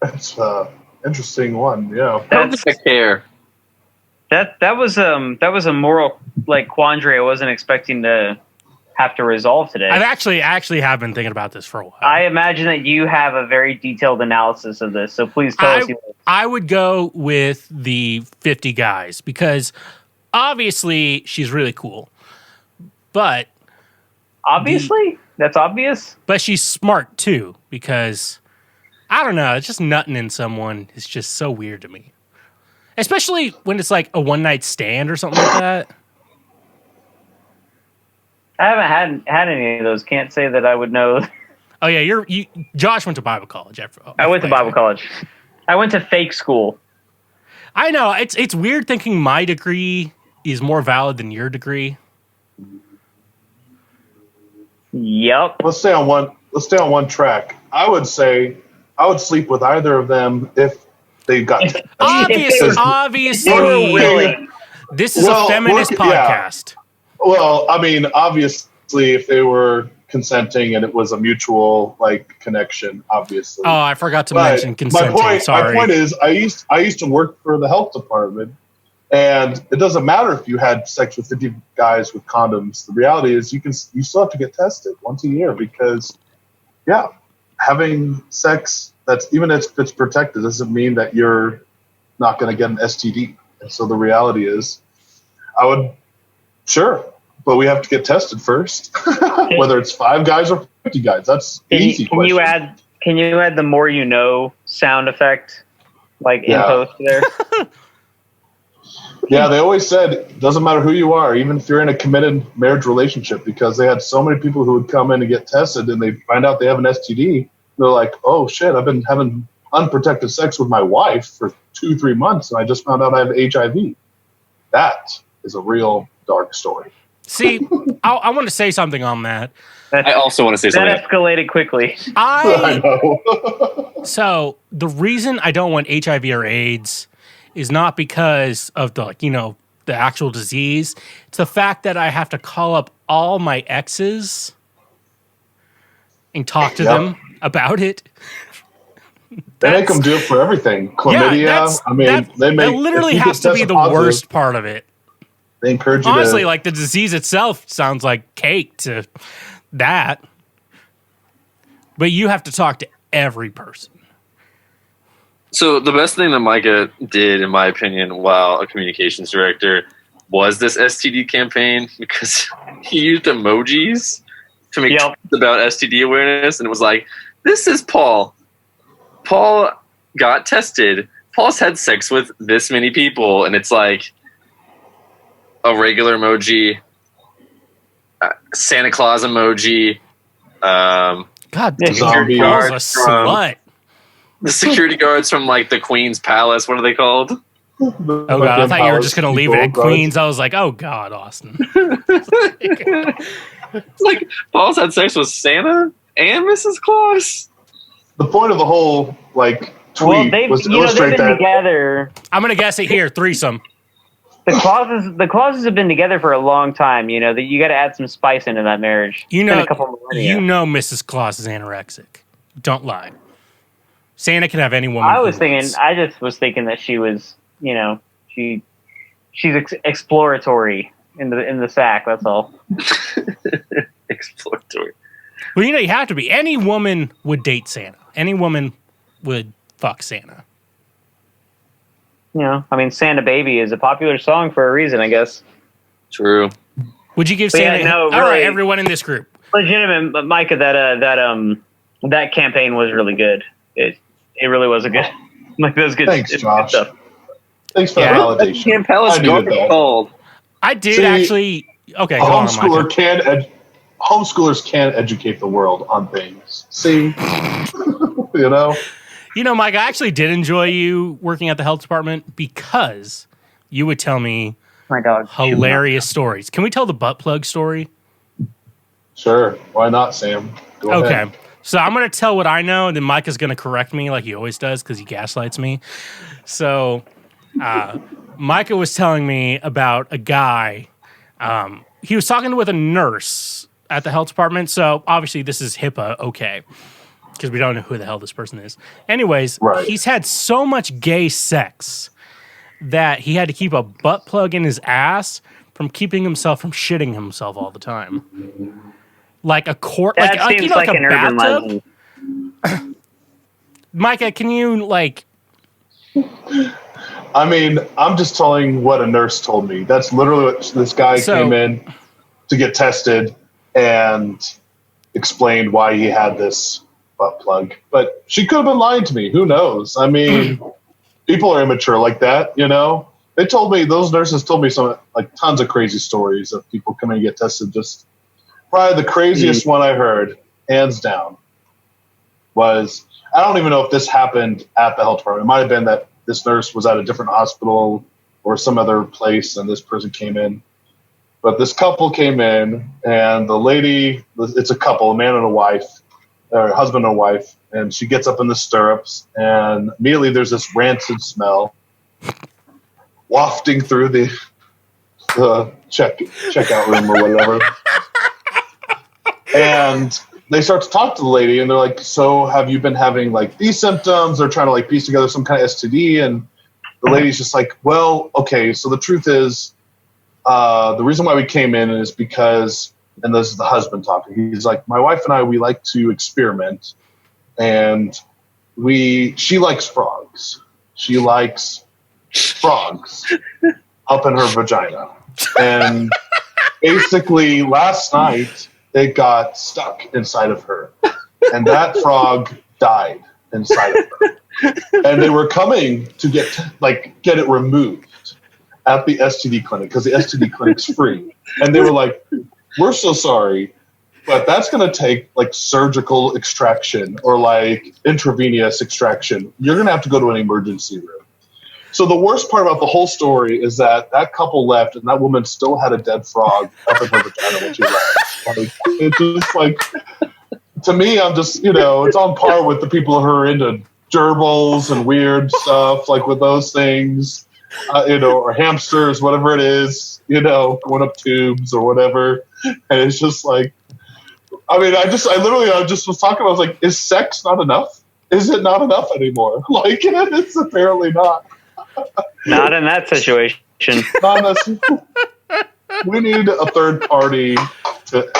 That's an interesting one. Yeah. That's a care. that was a moral quandary I wasn't expecting to have to resolve today. I actually have been thinking about this for a while. I imagine that you have a very detailed analysis of this, so please tell us. I would go with the 50 guys because obviously she's really cool, but obviously that's obvious. But she's smart too because I don't know. It's just nutting in someone is just so weird to me, especially when it's like a one-night stand or something like that. I haven't had any of those. Can't say that I would know. Oh yeah, Josh went to Bible college. I went to Bible college. I went to fake school. I know it's weird thinking my degree is more valid than your degree. Yep. Let's stay on one track. I would say I would sleep with either of them if they got obviously. This is a feminist podcast. Yeah. Well, I mean, obviously, if they were consenting and it was a mutual connection, obviously. Oh, I forgot to mention consenting. My point is, I used to work for the health department, and it doesn't matter if you had sex with 50 guys with condoms. The reality is, you still have to get tested once a year because, having sex even if it's protected doesn't mean that you're not going to get an STD. And so the reality is, I would. Sure, but we have to get tested first, whether it's 5 guys or 50 guys. That's easy. Can you add the more you know sound effect, in post there? Yeah, they always said it doesn't matter who you are, even if you're in a committed marriage relationship, because they had so many people who would come in and get tested and they find out they have an STD. They're like, oh shit, I've been having unprotected sex with my wife for 2-3 months and I just found out I have HIV. That is a real dark story. See, I want to say something on that. I also want to say something. That escalated quickly. I know. So the reason I don't want HIV or AIDS is not because of the actual disease. It's the fact that I have to call up all my exes and talk to them about it. They make them do it for everything. Chlamydia. That literally has to be the worst part of it. They encourage you honestly, the disease itself sounds like cake to that. But you have to talk to every person. So the best thing that Micah did, in my opinion, while a communications director, was this STD campaign because he used emojis to make tweets about STD awareness, and it was like, this is Paul. Paul got tested. Paul's had sex with this many people, and it's like a regular emoji, Santa Claus emoji. God damn, zombie Paul's a slut. The security guards from the Queen's Palace. What are they called? Oh God, I thought you were just going to leave it at Queens. I was like, oh God, Austin. It's Paul's had sex with Santa and Mrs. Claus. The point of the whole tweet was to illustrate that. Together. I'm going to guess it here. Threesome. The Clauses have been together for a long time. That you got to add some spice into that marriage. A couple Mrs. Claus is anorexic. Don't lie. Santa can have any woman. I just was thinking that she was, she's exploratory in the sack. That's all. Exploratory. Well, you have to be. Any woman would date Santa. Any woman would fuck Santa. Santa Baby is a popular song for a reason, I guess. True. Would you give Santa? All right, everyone in this group. Legitimate, Micah. That campaign was really good. It really was a good. It was good. Thanks, Josh. Good stuff. Thanks for the validation. I did actually. Okay, homeschoolers can educate the world on things. See. you know? You know, Mike, I actually did enjoy you working at the health department because you would tell me My dog. hilarious stories. Can we tell the butt plug story? Sure. Why not, Sam? Go ahead. Okay. So I'm going to tell what I know, and then Mike is going to correct me like he always does because he gaslights me. So Micah was telling me about a guy. He was talking with a nurse at the health department. So obviously this is HIPAA, okay, because we don't know who the hell this person is. Anyways, He's had so much gay sex that he had to keep a butt plug in his ass from keeping himself from shitting himself all the time. Like a quart, That like seems you know, like like an a urban bathtub. legend. Micah, can you like? I mean, I'm just telling what a nurse told me. That's literally what this guy came in to get tested and explained why he had this butt plug. But she could have been lying to me. Who knows? I mean, people are immature like that, you know? They told me, those nurses told me some, like, tons of crazy stories of people coming and get tested. Just probably the craziest one I heard, hands down, was, I don't even know if this happened at the health department. It might have been that this nurse was at a different hospital or some other place and this person came in. But this couple came in and the lady, it's a couple, a man and a wife, or a husband and a wife, and she gets up in the stirrups and immediately there's this rancid smell wafting through the checkout room or whatever. And they start to talk to the lady and they're like, so have you been having like these symptoms? They're trying to like piece together some kind of STD. And the lady's just like, well, okay, so the truth is the reason why we came in is because, and this is the husband talking, he's like, my wife and I, we like to experiment and she likes frogs. She likes frogs up in her vagina. And basically last night, it got stuck inside of her. And that frog died inside of her. And they were coming to get it removed at the STD clinic because the STD clinic's free. And they were like, we're so sorry, but that's going to take like surgical extraction or like intravenous extraction. You're going to have to go to an emergency room. So the worst part about the whole story is that couple left and that woman still had a dead frog up in her vagina when she left. Like, it's just like, to me, I'm just, it's on par with the people who are into gerbils and weird stuff, like with those things, or hamsters, whatever it is, going up tubes or whatever. And it's just like, I mean, I just was talking, I was like, is sex not enough? Is it not enough anymore? Like, it's apparently not. Not in that situation. We need a third party to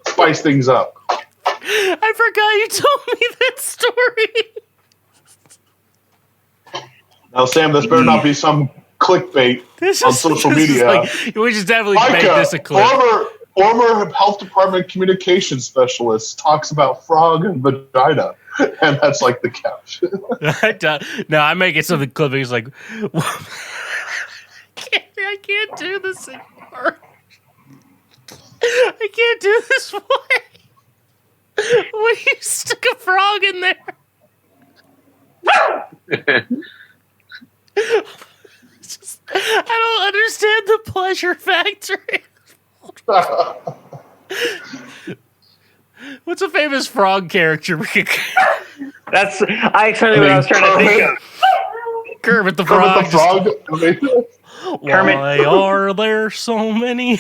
spice things up. I forgot you told me that story. Now, Sam, this better not be some clickbait on social media. We just definitely made this a clip. Former health department communications specialist talks about frog and vagina, and that's like the caption. No, I make it something clipping. It's like, I can't do this anymore. I can't do this. Why? When you stick a frog in there? I don't understand the pleasure factor. What's a famous frog character? That's actually what I was trying to think of. Kermit the Frog. Kermit. Why are there so many?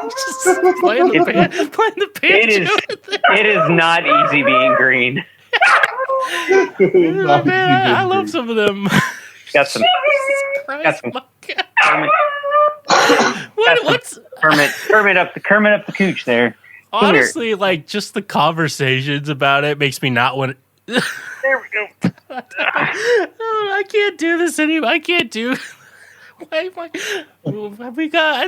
Just playing the banjo. It is not easy being green. Oh, man, I love some of them. Got some. What's Kermit up the cooch there. Honestly, like just the conversations about it makes me not want to. There we go. I can't do this anymore. I can't do. I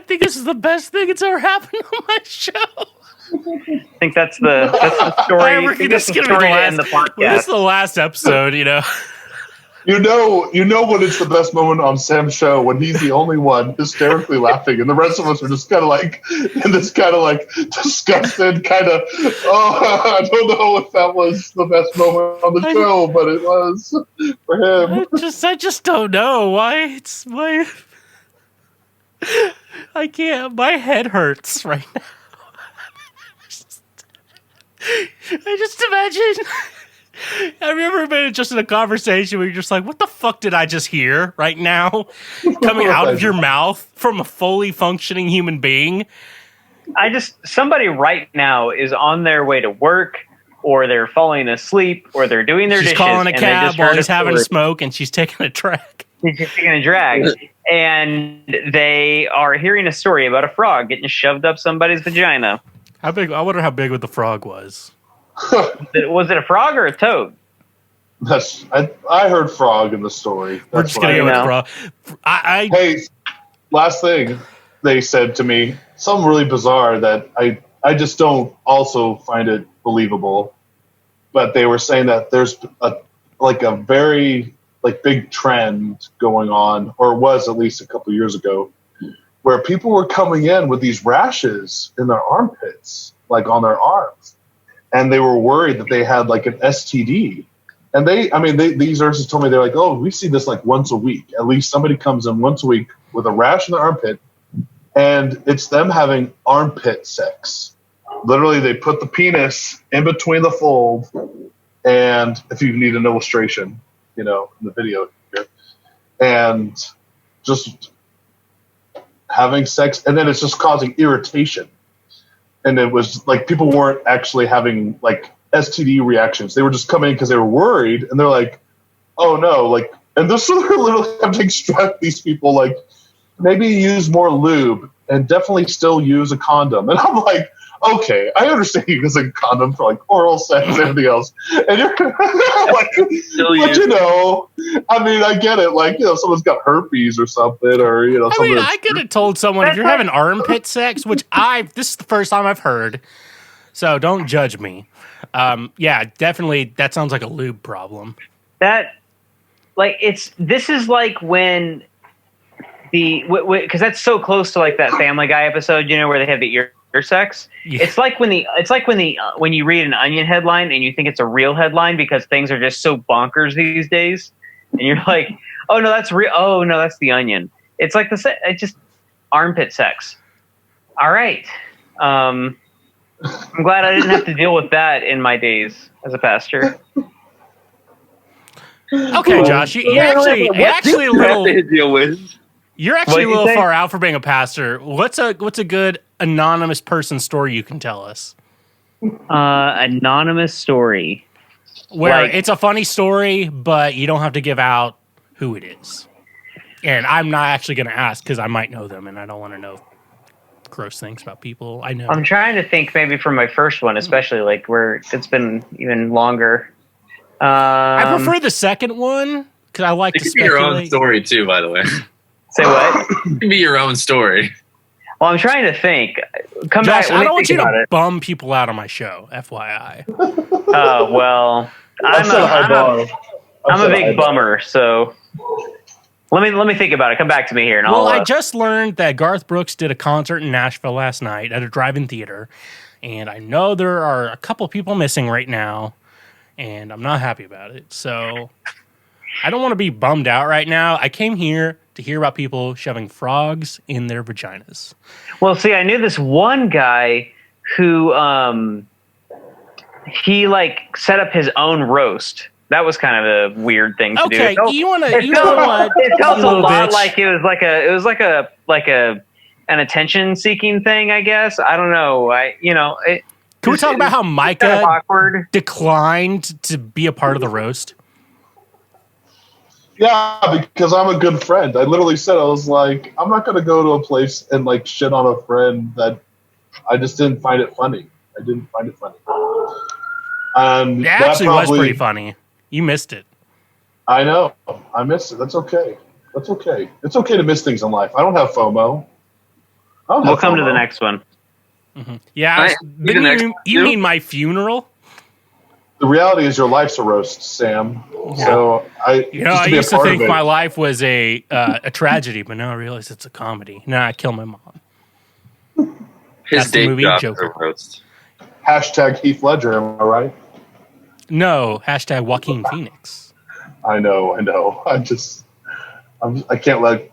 think this is the best thing that's ever happened on my show. I think that's the story. This is the last episode, You know when it's the best moment on Sam's show when he's the only one hysterically laughing, and the rest of us are just kind of like in this kind of like disgusted kind of. Oh, I don't know if that was the best moment on the show, but it was for him. I just don't know why it's my. I can't. My head hurts right now. I just imagine. Have you ever been just in a conversation where you're just like, what the fuck did I just hear right now? Coming out of your mouth from a fully functioning human being? Somebody right now is on their way to work, or they're falling asleep, or they're doing their dishes. She's calling a cab while he's having a smoke, and she's taking a drag. She's taking a drag. And they are hearing a story about a frog getting shoved up somebody's vagina. How big? I wonder how big the frog was. Was it a frog or a toad? I heard frog in the story. We're just gonna go with frog. Hey, last thing they said to me, something really bizarre that I just don't also find it believable. But they were saying that there's a very big trend going on, or was at least a couple years ago, where people were coming in with these rashes in their armpits, like on their arms. And they were worried that they had like an STD. And these nurses told me, they're like, oh, we see this like once a week. At least somebody comes in once a week with a rash in their armpit, and it's them having armpit sex. Literally, they put the penis in between the fold, and if you need an illustration, in the video here, and just having sex, and then it's just causing irritation. And it was like people weren't actually having like STD reactions. They were just coming in because they were worried, and they're like, "Oh no!" And they're literally having to instruct these people like, maybe use more lube and definitely still use a condom. And I'm like, okay, I understand you using a condom for like oral sex and everything else, and you're like, but I get it. Like, someone's got herpes or something, or I could have told someone if you're having armpit sex, which this is the first time I've heard, so don't judge me. Yeah, definitely, that sounds like a lube problem. This is like when because that's so close to like that Family Guy episode, where they have the ear sex. Yeah. It's like when you read an Onion headline and you think it's a real headline because things are just so bonkers these days, and you're like, oh no, that's real. Oh no, that's the Onion. It's like it's just armpit sex. All right. I'm glad I didn't have to deal with that in my days as a pastor. Okay, Josh, you're actually a little deal with. You're actually a little far out for being a pastor. What's a good anonymous person story you can tell us? Anonymous story. Where it's a funny story, but you don't have to give out who it is. And I'm not actually going to ask because I might know them, and I don't want to know gross things about people I know. I'm trying to think maybe from my first one, especially like where it's been even longer. I prefer the second one because I like to speculate. It could be your own story too, by the way. Say what? It can be your own story. Well, I'm trying to think. Come Josh, back. I don't want you to bum people out on my show, FYI. Oh, well, I'm a big bummer, so let me think about it. Come back to me here. And I just learned that Garth Brooks did a concert in Nashville last night at a drive-in theater, and I know there are a couple people missing right now, and I'm not happy about it. So I don't want to be bummed out right now. I came here to hear about people shoving frogs in their vaginas. Well, see, I knew this one guy who he set up his own roast. That was kind of a weird thing to do. Okay, you know what? It felt a lot like it was like an attention seeking thing, I guess. I don't know. Can we talk about how Micah declined to be a part of the roast? Yeah, because I'm a good friend. I literally said, I was like, I'm not going to go to a place and shit on a friend that I just didn't find it funny. I didn't find it funny. It actually was pretty funny. You missed it. I know. I missed it. That's okay. That's okay. It's okay to miss things in life. I don't have FOMO. We'll come to the next one. Mm-hmm. Yeah. You mean my funeral? The reality is your life's a roast, Sam. Yeah. So I used to think my life was a tragedy, but now I realize it's a comedy. Now I kill my mom. His That's the day movie job Joker. is a roast. Hashtag Heath Ledger, am I right? No, hashtag Joaquin Phoenix. I know. I can't let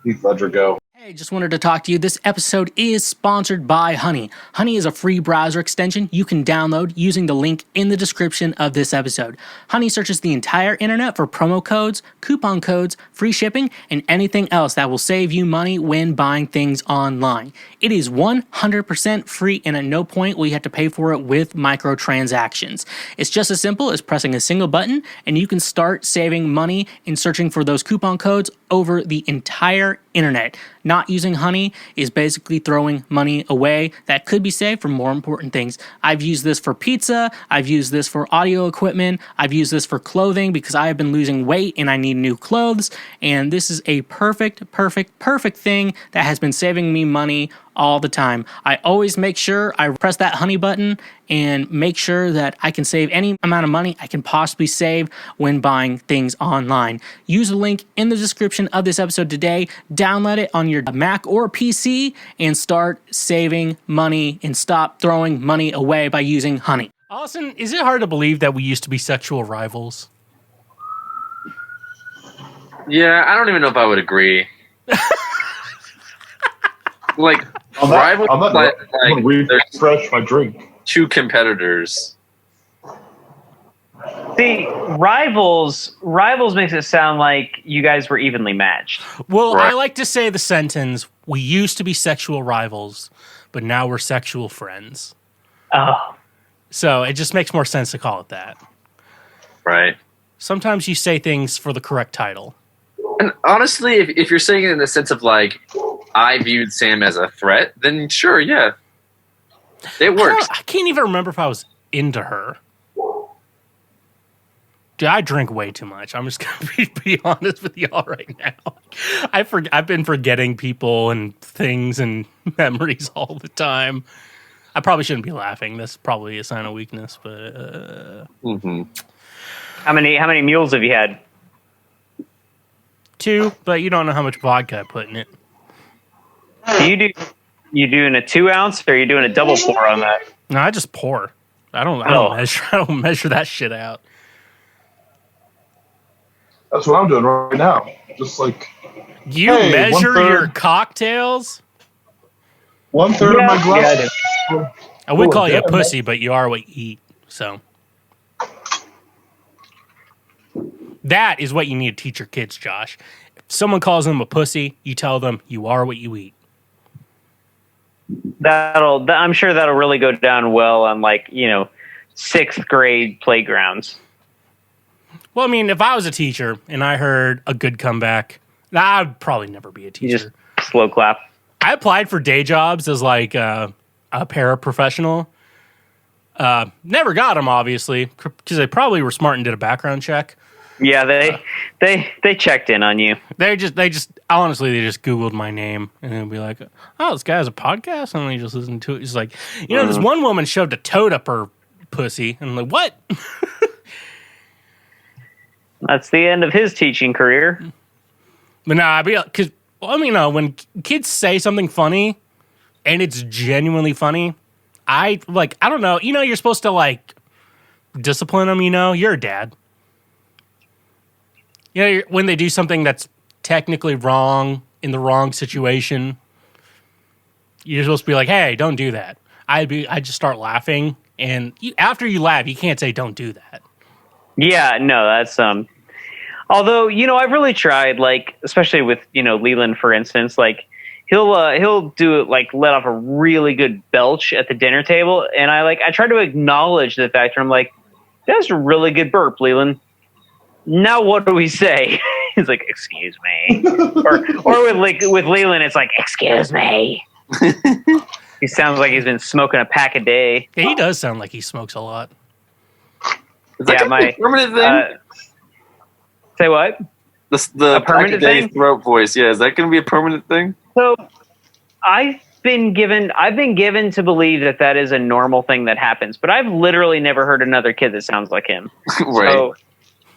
Heath Ledger go. Hey, just wanted to talk to you. This episode is sponsored by Honey. Honey is a free browser extension you can download using the link in the description of this episode. Honey searches the entire internet for promo codes, coupon codes, free shipping, and anything else that will save you money when buying things online. It is 100% free, and at no point will you have to pay for it with microtransactions. It's just as simple as pressing a single button, and you can start saving money in searching for those coupon codes over the entire internet. Not using Honey is basically throwing money away that could be saved for more important things. I've used this for pizza. I've used this for audio equipment. I've used this for clothing because I have been losing weight and I need new clothes. And this is a perfect thing that has been saving me money all the time. I always make sure I press that Honey button and make sure that I can save any amount of money I can possibly save when buying things online. Use the link in the description of this episode today. Download it on your Mac or PC and start saving money and stop throwing money away by using Honey. Austin, is it hard to believe that we used to be sexual rivals? Yeah, I don't even know if I would agree. Like, I'm gonna refresh my drink. Two competitors. See, rivals makes it sound like you guys were evenly matched. Well, right. I like to say the sentence, we used to be sexual rivals, but now we're sexual friends. Oh. So it just makes more sense to call it that. Right. Sometimes you say things for the correct title. And honestly, if you're saying it in the sense of like, I viewed Sam as a threat, then sure, yeah. It works. I can't even remember if I was into her. Dude, I drink way too much. I'm just going to be honest with y'all right now. I've been forgetting people and things and memories all the time. I probably shouldn't be laughing. That's probably a sign of weakness, but... How many mules have you had? 2, but you don't know how much vodka I put in it. You doing a 2 ounce or are you doing a double pour on that? No, I just pour. I don't measure that shit out. That's what I'm doing right now. Just like you measure your cocktails. 1/3 of my glass. Yeah, I would call you a pussy, but you are what you eat. So that is what you need to teach your kids, Josh. If someone calls them a pussy, you tell them you are what you eat. I'm sure that'll really go down well on 6th grade playgrounds. Well, I mean, if I was a teacher and I heard a good comeback, I'd probably never be a teacher. You just slow clap. I applied for day jobs as like a paraprofessional. Never got them, obviously, because they probably were smart and did a background check. Yeah, they checked in on you. They just honestly just Googled my name and they'd be like, "Oh, this guy has a podcast," and they just listen to it. It's like, this one woman shoved a toad up her pussy, and I'm like, what? That's the end of his teaching career. But nah, because when kids say something funny and it's genuinely funny, I don't know. You're supposed to discipline them. You're a dad. When they do something that's technically wrong in the wrong situation, you're supposed to be like, "Hey, don't do that." I just start laughing, and after you laugh, you can't say, "Don't do that." Yeah, no, that's Although I've really tried, especially with Leland, for instance, he'll do it let off a really good belch at the dinner table, and I try to acknowledge the fact, and I'm like, "That's a really good burp, Leland. Now what do we say?" He's like, "Excuse me," or with Leland, it's like, "Excuse me." He sounds like he's been smoking a pack a day. Yeah, he does sound like he smokes a lot. Is that a permanent thing? Say what? The permanent thing? Throat voice. Yeah, is that going to be a permanent thing? So, I've been given to believe that is a normal thing that happens, but I've literally never heard another kid that sounds like him. Right. So,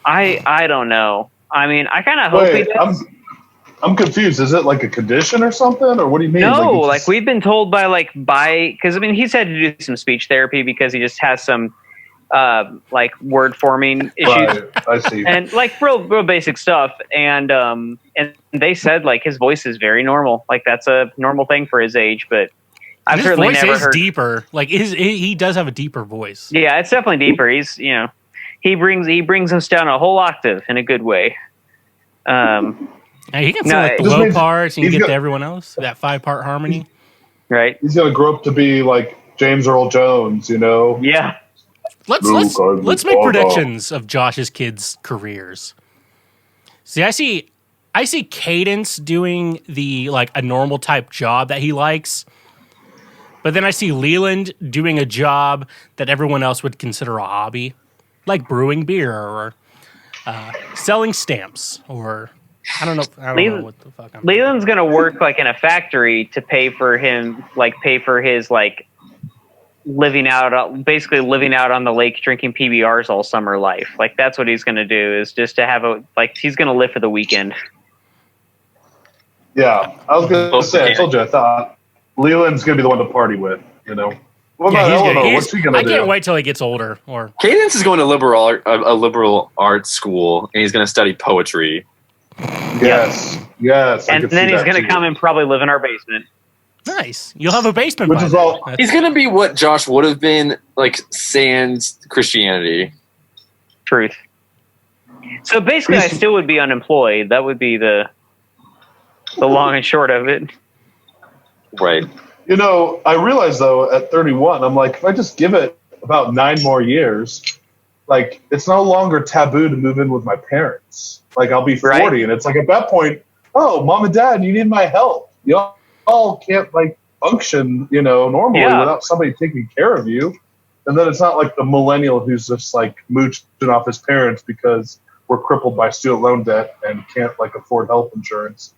I don't know. I mean, I kind of hope he does. I'm confused. Is it like a condition or something, or what do you mean? No, like we've been told because I mean he's had to do some speech therapy because he just has some like word forming issues. Right, I see. And like real basic stuff. And they said like his voice is very normal. Like that's a normal thing for his age, but I've certainly never heard deeper. Like he does have a deeper voice. Yeah, it's definitely deeper. He's he brings us down a whole octave in a good way. He can sing like the low parts and you get to everyone else. That 5-part harmony. Right. He's gonna grow up to be like James Earl Jones, Yeah. Let's make predictions of Josh's kids' careers. See, I see Cadence doing the like a normal type job that he likes. But then I see Leland doing a job that everyone else would consider a hobby, like brewing beer or selling stamps or I don't know what the fuck I'm doing. Leland's gonna work like in a factory to pay for his like living out on the lake drinking PBRs all summer life. Like that's what he's gonna do is just to have he's gonna live for the weekend. Yeah, I was gonna say. I told you I thought Leland's gonna be the one to party with. What about Eleanor? What's he gonna do? I can't wait till he gets older. Or Cadence is going to a liberal arts school, and he's going to study poetry. Yes. And then he's going to come and probably live in our basement. Nice. You'll have a basement. Which is all. He's going to be what Josh would have been, like sans Christianity. Truth. So basically, I still would be unemployed. That would be the long and short of it. Right. I realize though at 31, I'm like, if I just give it about 9 more years, like it's no longer taboo to move in with my parents. Like I'll be 40, right. And it's like at that point, oh, mom and dad, you need my help. You all can't like function, normally without somebody taking care of you. And then it's not like the millennial who's just like mooching off his parents because we're crippled by student loan debt and can't like afford health insurance.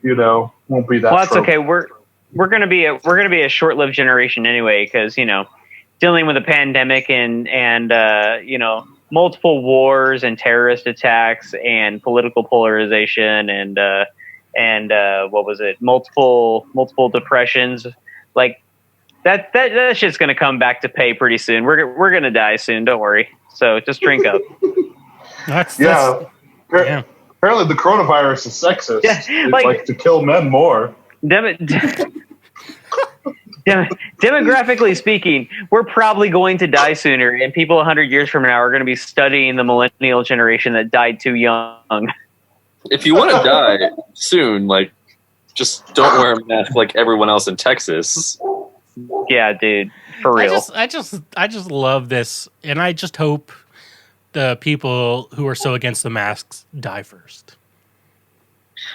Won't be that. Well, that's okay. We're gonna be a short-lived generation anyway, because dealing with a pandemic and multiple wars and terrorist attacks and political polarization and what was it? Multiple depressions. Like that shit's gonna come back to pay pretty soon. We're gonna die soon. Don't worry. So just drink up. Apparently the coronavirus is sexist. Yeah, it's like to kill men more. Demographically speaking, we're probably going to die sooner, and people 100 years from now are going to be studying the millennial generation that died too young. If you want to die soon, just don't wear a mask like everyone else in Texas. Yeah, dude, for real. I just love this, and I just hope the people who are so against the masks die first.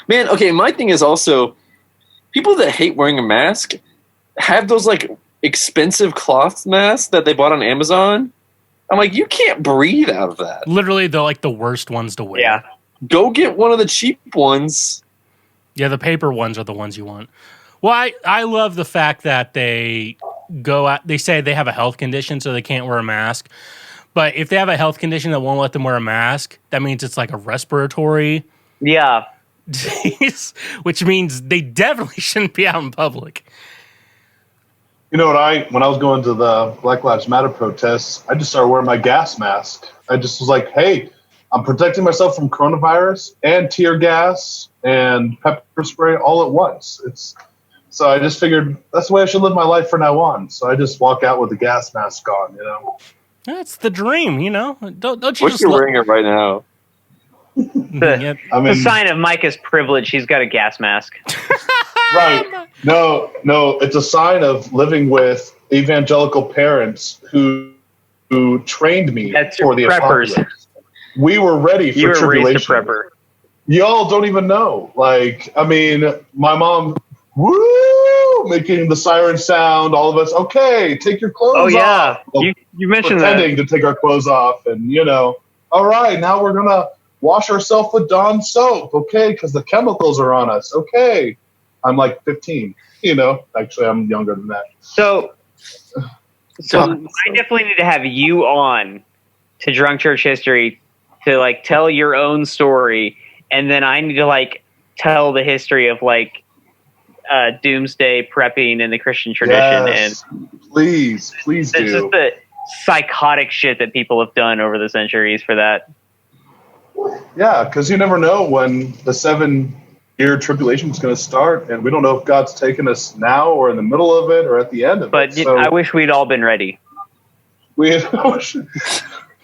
Man, okay, my thing is also people that hate wearing a mask have those expensive cloth masks that they bought on Amazon. I'm like, you can't breathe out of that. Literally, they're the worst ones to wear. Yeah. Go get one of the cheap ones. Yeah, the paper ones are the ones you want. Well, I love the fact that they go out, they say they have a health condition, so they can't wear a mask. But if they have a health condition that won't let them wear a mask, that means it's like a respiratory disease, which means they definitely shouldn't be out in public. When I was going to the Black Lives Matter protests, I just started wearing my gas mask. I just was like, hey, I'm protecting myself from coronavirus and tear gas and pepper spray all at once. So I just figured that's the way I should live my life from now on. So I just walk out with the gas mask on, That's the dream, Don't you Wish you're wearing it right now. The sign of Micah's privilege. He's got a gas mask. Right. No, it's a sign of living with evangelical parents who trained me for the preppers. Apocalypse. We were ready for tribulation. You were raised a prepper. Y'all don't even know. My mom, making the siren sound, all of us, okay, take your clothes off. Oh, yeah. You mentioned pretending to take our clothes off. And, all right, now we're going to wash ourselves with Dawn soap, okay, because the chemicals are on us, okay. I'm 15, Actually, I'm younger than that. So I definitely need to have you on to Drunk Church History to like tell your own story, and then I need to like tell the history of like doomsday prepping in the Christian tradition. Yes. And Please do. it's just the psychotic shit that people have done over the centuries for that. Yeah, because you never know when the 7-year trtribulation is going to start, and we don't know if God's taking us now or in the middle of it or at the end of But it. So I wish we'd all been ready.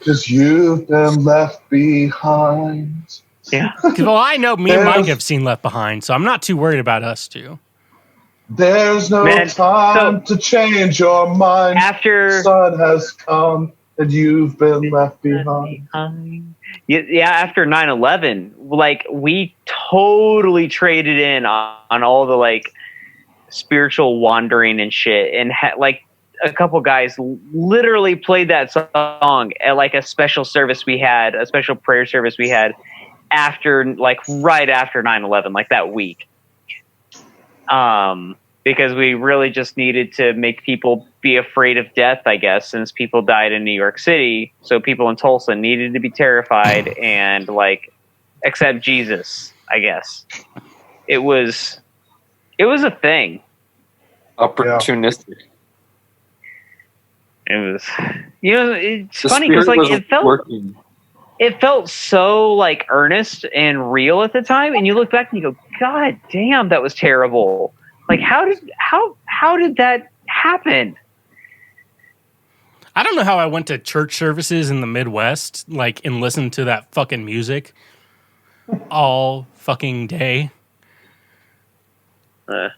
because you've been left behind. Yeah. Well, I know me and Mike have seen Left Behind, so I'm not too worried about us two. There's no time to change your mind. After sun has come and you've been left behind. Yeah, after 9/11, like we totally traded in on all the like spiritual wandering and shit, and like a couple guys literally played that song at like a special service we had, a special prayer service we had after like right after 9/11, like that week. Because we really just needed to make people be afraid of death, I guess, since people died in New York City. So people in Tulsa needed to be terrified and like accept Jesus, I guess. It was a thing. Opportunistic. It was, it's funny because like it felt so like earnest and real at the time, and you look back and you go, God damn, that was terrible. Like how did that happen? I don't know how I went to church services in the Midwest, like, and listened to that fucking music all fucking day. I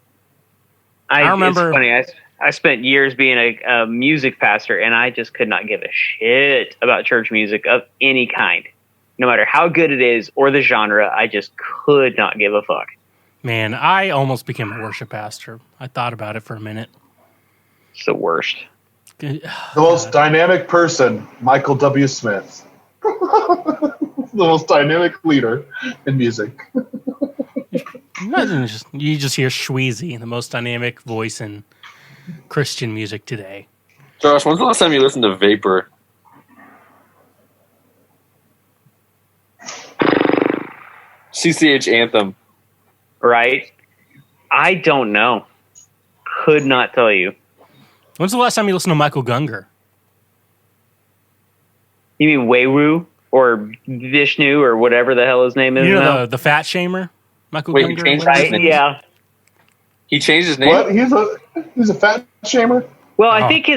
remember. It's funny. I spent years being a music pastor, and I just could not give a shit about church music of any kind, no matter how good it is or the genre. I just could not give a fuck. Man, I almost became a worship pastor. I thought about it for a minute. It's the worst. The most dynamic person, Michael W. Smith. The most dynamic leader in music. You just hear Schweezy, the most dynamic voice in Christian music today. Josh, when's the last time you listened to Vapor? CCH Anthem. Right? I don't know. Could not tell you. When's the last time you listened to Michael Gungor? You mean Weiwu or Vishnu or whatever the hell his name is now? The fat shamer? Michael Wait, Gungor? he changed his name? Yeah. He changed his name? What? He's a fat shamer? Well, I think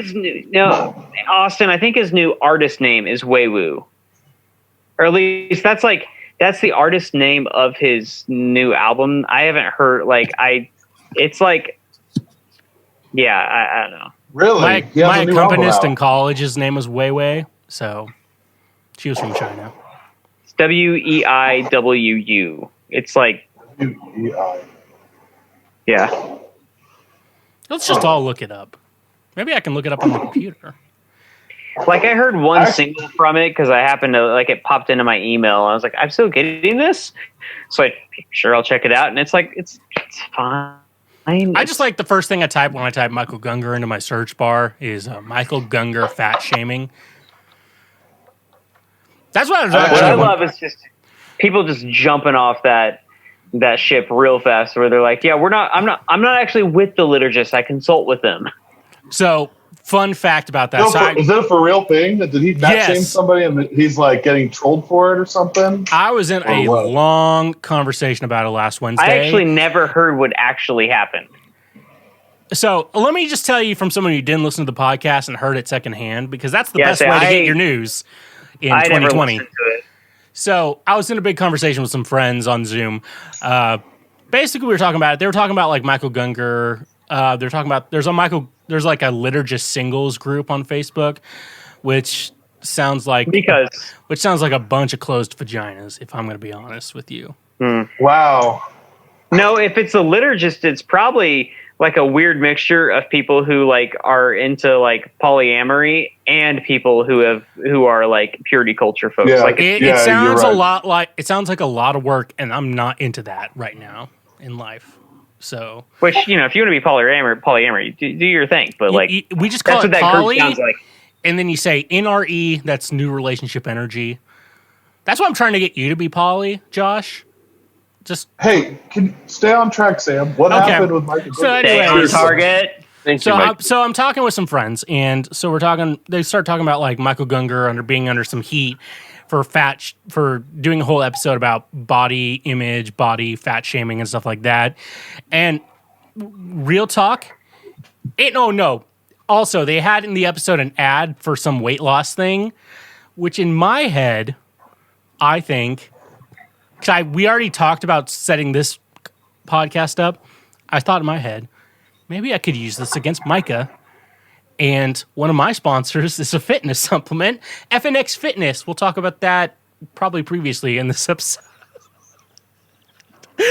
Austin, I think his new artist name is Weiwu. Or at least that's the artist name of his new album. I haven't heard, it's like, yeah, I don't know. Really? My accompanist in college, his name was Weiwei, so she was from China. It's Weiwu. It's like, W-E-I. yeah. Let's just all look it up. Maybe I can look it up on the computer. Like I heard one single from it because I happened to it popped into my email. I was like, I'm still getting this, so I'll check it out. And it's like it's fine. I just like the first thing I type when I type Michael Gungor into my search bar is Michael Gungor fat shaming. That's what I was What I love is just people just jumping off that ship real fast, where they're like, yeah, I'm not actually with the liturgists. I consult with them. So. Fun fact about that. Is that a for real thing? Did he fat shame somebody and he's like getting trolled for it or something? I was in a long conversation about it last Wednesday. I actually never heard what actually happened. So let me just tell you from someone who didn't listen to the podcast and heard it secondhand, because that's the best way to get your news in 2020. Never listened to it. So I was in a big conversation with some friends on Zoom. Basically, we were talking about it. They were talking about like Michael Gungor. They're talking about there's like a liturgist singles group on Facebook, which sounds like a bunch of closed vaginas, if I'm going to be honest with you. Wow. No, if it's a liturgist, it's probably like a weird mixture of people who like are into like polyamory and people who are like purity culture folks. Yeah, it sounds it sounds like a lot of work, and I'm not into that right now in life. So, which if you want to be polyamory, do your thing. But like, we just call it that poly, group sounds like. And then you say NRE. That's new relationship energy. That's why I'm trying to get you to be Polly, Josh. Just Hey, can you stay on track, Sam? What happened with Michael? So Stay on anyways, target. Thank you, Mike. so I'm talking with some friends, and so they start talking about like Michael Gunger being under some heat for doing a whole episode about body image, body fat shaming, and stuff like that. And real talk, no. Also, they had in the episode an ad for some weight loss thing, which in my head, I think, because we already talked about setting this podcast up. I thought in my head, maybe I could use this against Micah. And one of my sponsors is a fitness supplement, FNX Fitness. We'll talk about that probably previously in this episode.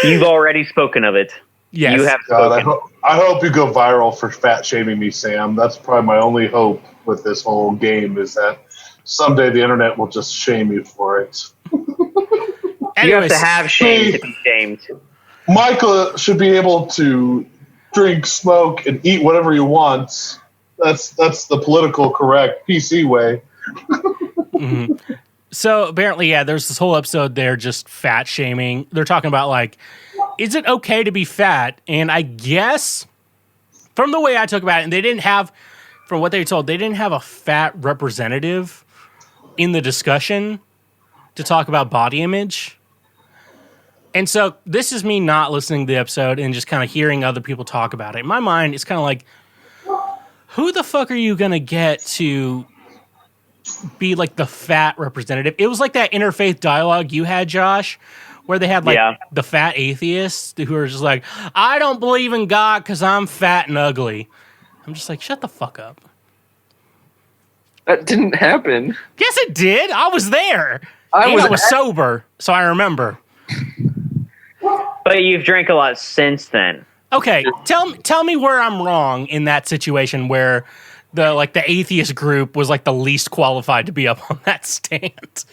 You've already spoken of it. Yes. You have God, spoken. I hope you go viral for fat shaming me, Sam. That's probably my only hope with this whole game is that someday the internet will just shame you for it. You have to have shame to be shamed. Michael should be able to drink, smoke, and eat whatever he wants. That's the political correct PC way. Mm-hmm. So apparently, there's this whole episode there just fat shaming. They're talking about like, is it okay to be fat? And I guess from the way I took about it, and they didn't have, from what they were told, they didn't have a fat representative in the discussion to talk about body image. And so this is me not listening to the episode and just kind of hearing other people talk about it. In my mind, it's kind of like, who the fuck are you going to get to be like the fat representative? It was like that interfaith dialogue you had, Josh, where they had like the fat atheists who are just like, I don't believe in God because I'm fat and ugly. I'm just like, shut the fuck up. That didn't happen. Yes, it did. I was there. I was sober, so I remember. But you've drank a lot since then. Okay, tell me where I'm wrong in that situation where the atheist group was like the least qualified to be up on that stand.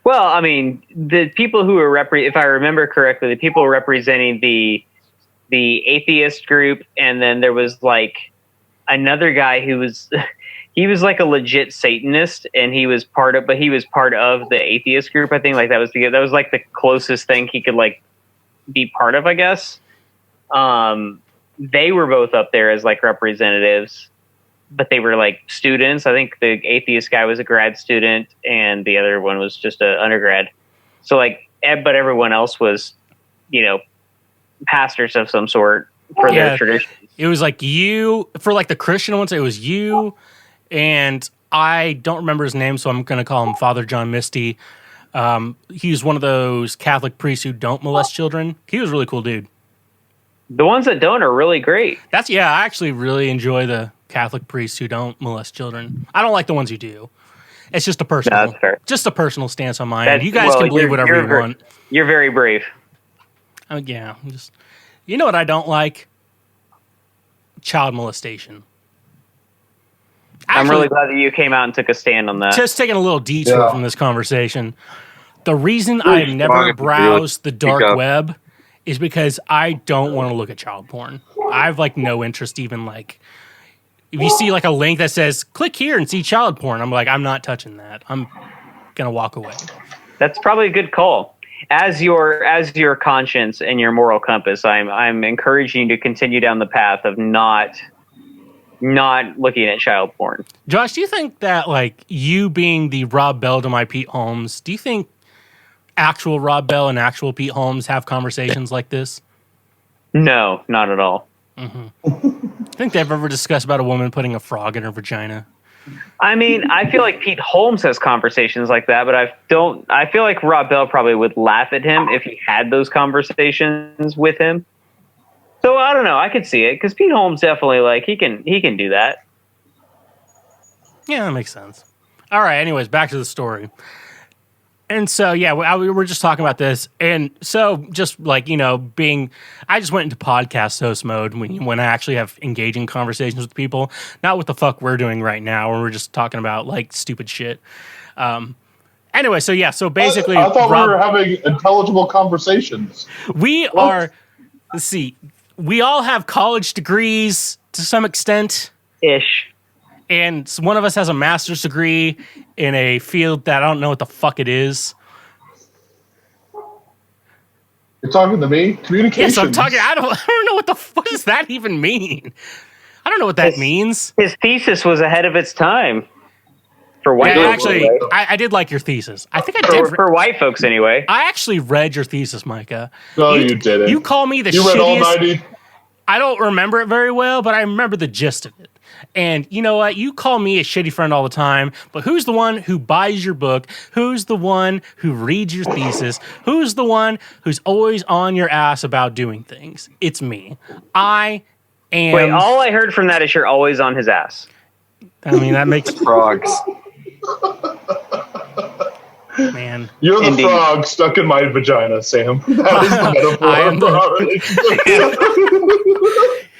Well, I mean, the people who were if I remember correctly, the people representing the atheist group, and then there was like another guy who was he was like a legit Satanist, and he was part of the atheist group. I think like that was like the closest thing he could like be part of, I guess. They were both up there as like representatives, but they were like students. I think the atheist guy was a grad student and the other one was just an undergrad. So like, but everyone else was, pastors of some sort for their traditions. It was like you, for like the Christian ones, it was you, and I don't remember his name, so I'm going to call him Father John Misty. He's one of those Catholic priests who don't molest children. He was a really cool dude. The ones that don't are really great. I actually really enjoy the Catholic priests who don't molest children. I don't like the ones who do. It's just a personal, just a personal stance on mine. You guys can believe whatever you want. You're very brave. Yeah, you know what I don't like? Child molestation. I'm really glad that you came out and took a stand on that. Just taking a little detour from this conversation. The reason I've never browsed the dark web is because I don't want to look at child porn. I have like no interest even like if you see like a link that says click here and see child porn, I'm like, I'm not touching that. I'm gonna walk away. That's probably a good call. As your conscience and your moral compass, I'm encouraging you to continue down the path of not looking at child porn. Josh, do you think that like you being the Rob Bell to my Pete Holmes, do you think actual Rob Bell and actual Pete Holmes have conversations like this? No, not at all. Mm-hmm. Think they've ever discussed about a woman putting a frog in her vagina? I mean, I feel like Pete Holmes has conversations like that, but I feel like Rob Bell probably would laugh at him if he had those conversations with him. So I don't know. I could see it because Pete Holmes definitely like he can do that. Yeah, that makes sense. All right. Anyways, back to the story. And so, yeah, we were just talking about this. And so just like, I just went into podcast host mode when I actually have engaging conversations with people, not what the fuck we're doing right now, where we're just talking about like stupid shit. Anyway, so basically, I thought we were having intelligible conversations. We are, let's see, we all have college degrees to some extent. Ish. And one of us has a master's degree in a field that I don't know what the fuck it is. You're talking to me? Communications. Yes, I'm talking. I don't know what does that even mean? I don't know what that means. His thesis was ahead of its time. For white folks, actually, anyway. I did like your thesis. I think I did. For white folks, anyway. I actually read your thesis, Micah. No, you didn't. You call me the You read all 90? I don't remember it very well, but I remember the gist of it. And you know what? You call me a shitty friend all the time, but who's the one who buys your book? Who's the one who reads your thesis? Who's the one who's always on your ass about doing things? It's me. I am... Wait, all I heard from that is you're always on his ass. I mean, that makes... Frogs. Man. You're the Indeed. frog stuck in my vagina, Sam. That is the metaphor. I am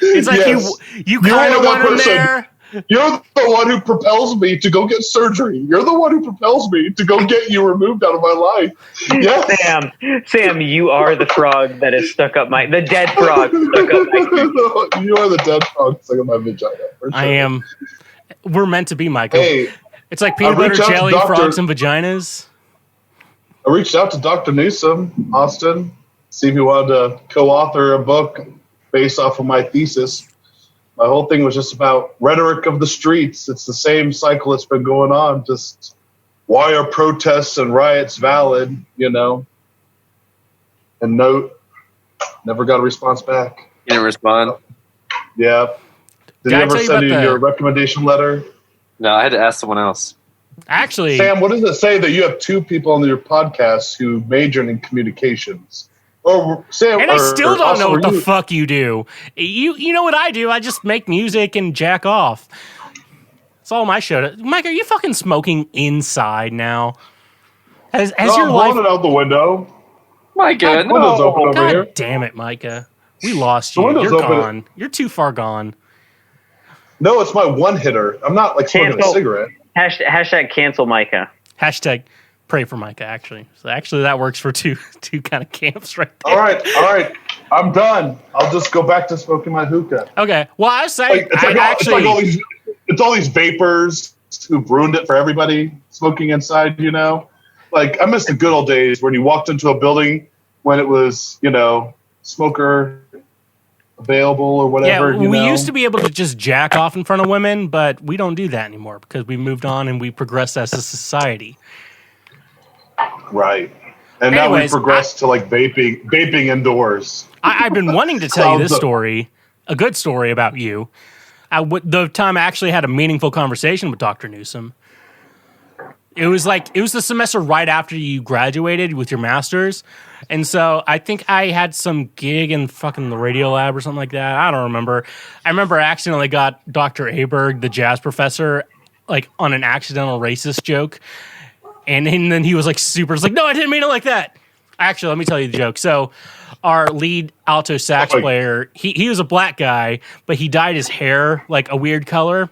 It's like Yes. you kind of that want him person. there. You're the one who propels me to go get surgery. You're the one who propels me to go get you removed out of my life. Yes. Sam, you are the frog that is stuck up the dead frog stuck up my... You are the dead frog stuck in my vagina. For sure. I am. We're meant to be, Michael. Hey, It's like peanut butter reached out to jelly, Dr. frogs, and vaginas. I reached out to Dr. Newsom, Austin, see if he wanted to co-author a book based off of my thesis. My whole thing was just about rhetoric of the streets. It's the same cycle that's been going on. Just why are protests and riots valid, you know? And note, never got a response back. You didn't respond? Yeah. Did Did I you ever tell you send about in the- your recommendation letter? No, I had to ask someone else. Actually, Sam, what does it say that you have two people on your podcast who majored in communications? Or Sam, and I still don't know what the you, fuck you do. You know what I do? I just make music and jack off. That's all my show. Mike, are you fucking smoking inside now? Has No, your I'm life? blowing it out the window. My God, The window's open over God here. damn it, Micah. We lost The you. window's You're open. gone. You're too far gone. No, it's my one hitter. I'm not like smoking a Cancel. cigarette. Hashtag cancel Micah. Hashtag pray for Micah, actually. So actually that works for two kind of camps right there. All right. I'm done. I'll just go back to smoking my hookah. Okay. Well, I was saying, It's all these vapors who've ruined it for everybody smoking inside, you know? Like, I miss the good old days when you walked into a building when it was, you know, smoker available or whatever. yeah, we used to be able to just jack off in front of women, but we don't do that anymore because we moved on and we progressed as a society. Right. And now we Anyways, progressed to like vaping indoors. I've been wanting to tell you this Sounds- story, a good story about you. The time I actually had a meaningful conversation with Dr. Newsom. It was the semester right after you graduated with your master's. And so I think I had some gig in fucking the radio lab or something like that. I don't remember. I remember I accidentally got Dr. Aberg, the jazz professor, like on an accidental racist joke. And then he was like no, I didn't mean it like that. Actually, let me tell you the joke. So our lead alto sax player, he was a black guy, but he dyed his hair like a weird color.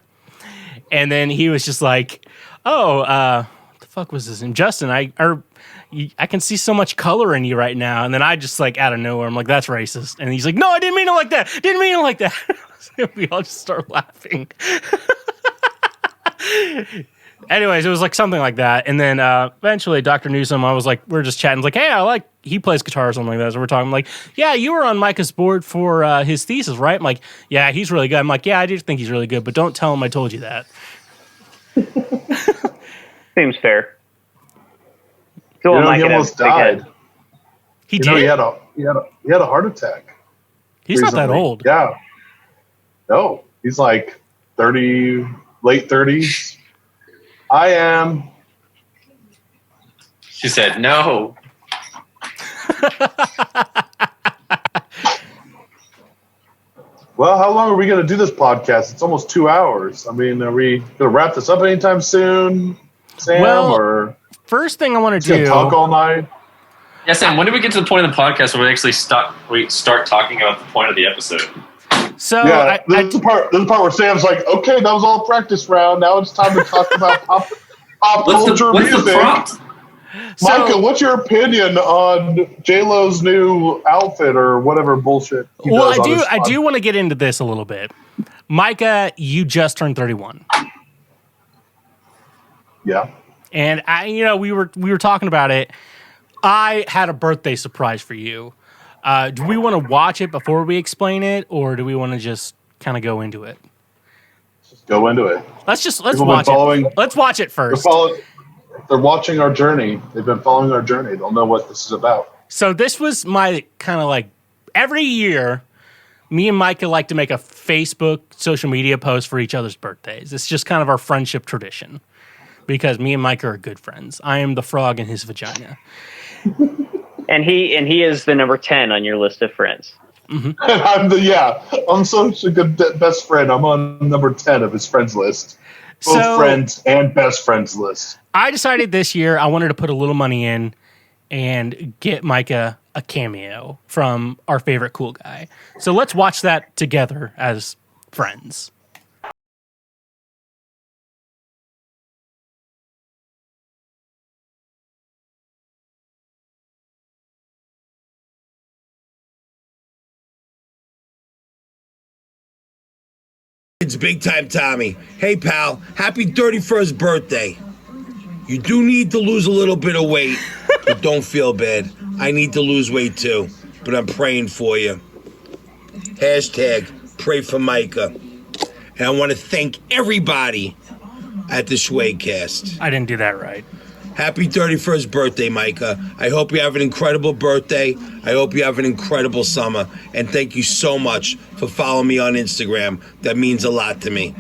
And then he was just like, what the fuck was this? And Justin, I can see so much color in you right now. And then I just like out of nowhere, I'm like, that's racist. And he's like, no, I didn't mean it like that. Didn't mean it like that. We all just start laughing. Anyways, it was like something like that. And then eventually Dr. Newsom, I was like, we're just chatting. Like, hey, he plays guitar or something like that. So we're talking like, yeah, you were on Micah's board for his thesis, right? I'm like, yeah, he's really good. I'm like, yeah, I do think he's really good, but don't tell him I told you that. Seems fair. He almost died. He did? He had a heart attack. He's recently. not that old. Yeah. No, he's like 30, late 30s. I am. She said no. Well, how long are we going to do this podcast? It's almost 2 hours. I mean, are we going to wrap this up anytime soon, Sam? Well, or first thing I want to do. Talk all night? Yeah, Sam, when do we get to the point of the podcast where we actually start talking about the point of the episode? So yeah, this is the part where Sam's like, okay, that was all a practice round. Now it's time to talk about pop culture what's music. the prompt? Micah, what's your opinion on J-Lo's new outfit or whatever bullshit he does on his I do want to get into this a little bit. Micah, you just turned 31. Yeah. And we were talking about it. I had a birthday surprise for you. Do we want to watch it before we explain it, or do we want to just kind of go into it? Just go into it. Let's People watch been following- it. Let's watch it first. They're watching our journey. They've been following our journey. They'll know what this is about. So this was my kind of like every year, me and Micah like to make a Facebook social media post for each other's birthdays. It's just kind of our friendship tradition because me and Micah are good friends. I am the frog in his vagina. And he is the number 10 on your list of friends. Mm-hmm. I'm such a good best friend. I'm on number 10 of his friends list. Both friends and best friends list. I decided this year I wanted to put a little money in and get Micah a cameo from our favorite cool guy. So let's watch that together as friends. It's Big Time Tommy. Hey, pal, happy 31st birthday. You do need to lose a little bit of weight, but don't feel bad. I need to lose weight too, but I'm praying for you. Hashtag pray for Micah. And I want to thank everybody at the SchwegCast. I didn't do that right. Happy 31st birthday, Micah. I hope you have an incredible birthday. I hope you have an incredible summer. And thank you so much for following me on Instagram. That means a lot to me.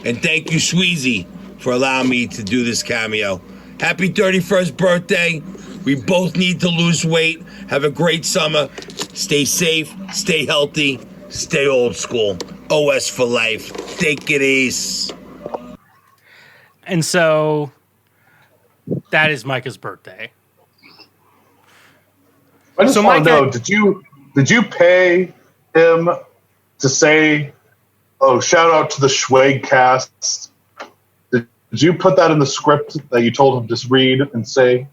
And thank you, Schweezy, for allowing me to do this cameo. Happy 31st birthday. We both need to lose weight. Have a great summer. Stay safe, stay healthy, stay old school. OS for life. Take it easy. And so that is Micah's birthday. I just want to know, did you pay him to say, oh, shout out to the SchwegCast? Did you put that in the script that you told him to read and say?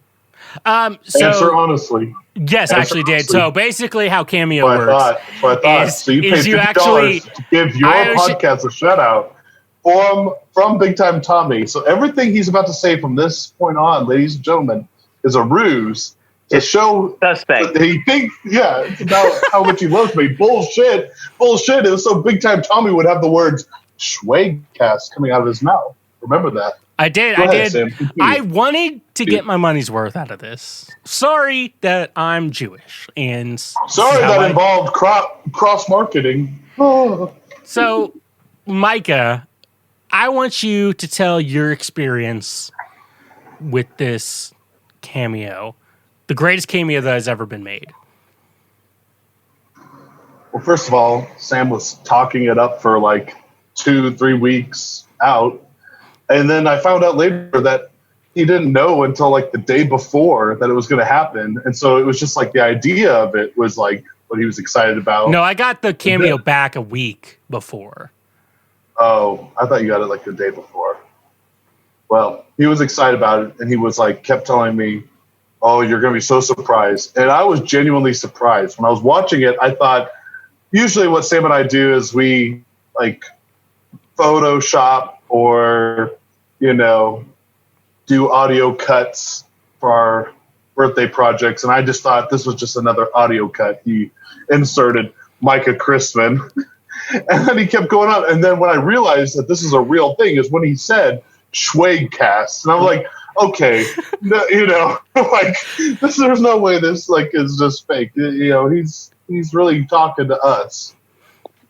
Answer honestly. Yes, I actually did. So basically how Cameo works. That's what I thought. So you paid $50 to give your podcast a shout out from Big Time Tommy. So everything he's about to say from this point on, ladies and gentlemen, is a ruse to show suspect. That he thinks, it's about how much he loves me. Bullshit. It was so Big Time Tommy would have the words SchwegCast coming out of his mouth. Remember that. I did. Sam, I wanted to get my money's worth out of this. Sorry that I'm Jewish. And sorry that involved cross-marketing. So, Micah, I want you to tell your experience with this cameo. The greatest cameo that has ever been made. Well, first of all, Sam was talking it up for like 2-3 weeks out. And then I found out later that he didn't know until like the day before that it was going to happen. And so it was just like the idea of it was like what he was excited about. No, I got the cameo back a week before. Oh, I thought you got it like the day before. Well, he was excited about it. And he was like, kept telling me, oh, you're going to be so surprised. And I was genuinely surprised. When I was watching it, I thought, usually what Sam and I do is we like Photoshop or, do audio cuts for our birthday projects. And I just thought this was just another audio cut. He inserted Micah Chrisman. And then he kept going on. And then when I realized that this is a real thing is when he said SchwegCast. And I'm like, okay, like there's no way this like is just fake. He's really talking to us.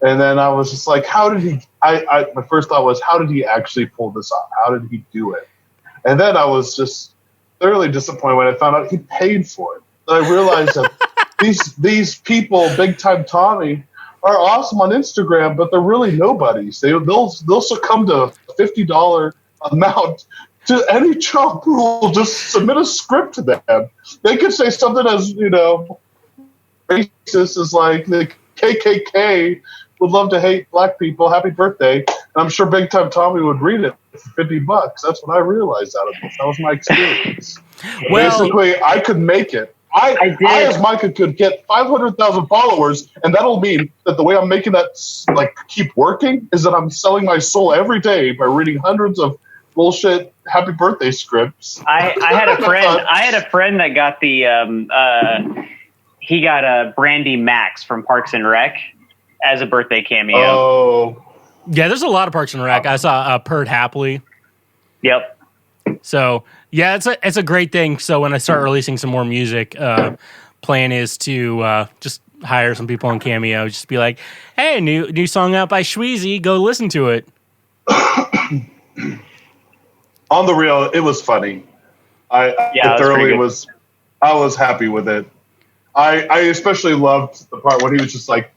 And then I was just like, how did he? My first thought was, how did he actually pull this off? How did he do it? And then I was just thoroughly disappointed when I found out he paid for it. And I realized that these people, Big Time Tommy, are awesome on Instagram, but they're really nobodies. They'll succumb to a $50 amount to any chump who will just submit a script to them. They could say something as racist as like the KKK would love to hate black people. Happy birthday. And I'm sure Big Time Tommy would read it for $50. That's what I realized out of this. That was my experience. Basically, I could make it. I as Micah could get 500,000 followers, and that'll mean that the way I'm making that like keep working is that I'm selling my soul every day by reading hundreds of bullshit happy birthday scripts. I had a friend. I had a friend that got the he got a Brandy Max from Parks and Rec as a birthday cameo. Oh, Yeah, there's a lot of Parks and Rec. I saw Purred Happily. Yep. So yeah, it's a great thing. So when I start releasing some more music, plan is to just hire some people on Cameo. Just be like, hey, new song out by Schweezy. Go listen to it. On the real, it was funny. I was happy with it. I especially loved the part when he was just like,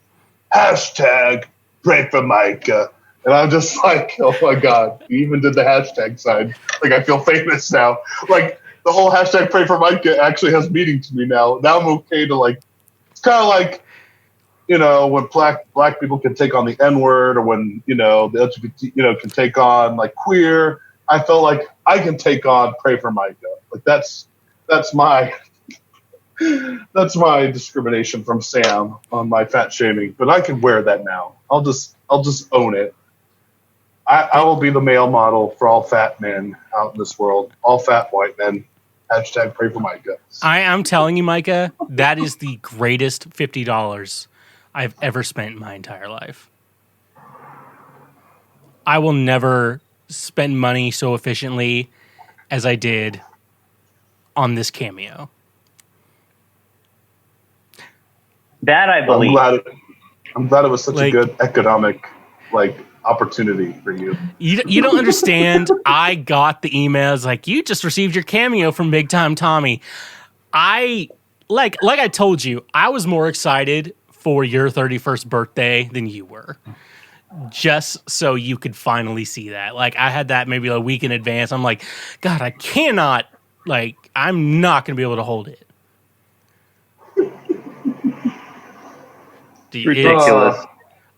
hashtag pray for Micah. And I'm just like, oh my God, he even did the hashtag sign. Like, I feel famous now. Like, the whole hashtag pray for Micah actually has meaning to me now. Now I'm okay to, like, it's kind of like, you know, when black people can take on the N-word, or when, you know, the LGBT, you know, can take on, like, queer. I felt like I can take on pray for Micah. Like, that's my discrimination from Sam on my fat shaming. But I can wear that now. I'll just own it. I will be the male model for all fat men out in this world. All fat white men. Hashtag pray for Micah. I'm telling you, Micah, that is the greatest $50 I've ever spent in my entire life. I will never spend money so efficiently as I did on this cameo. That I believe. I'm glad it was such a good economic, opportunity for you. You don't understand. I got the emails like, you just received your cameo from Big Time Tommy. I like I told you, I was more excited for your 31st birthday than you were. Just so you could finally see that. Like, I had that maybe a week in advance. I'm like, God, I cannot, I'm not going to be able to hold it. Ridiculous.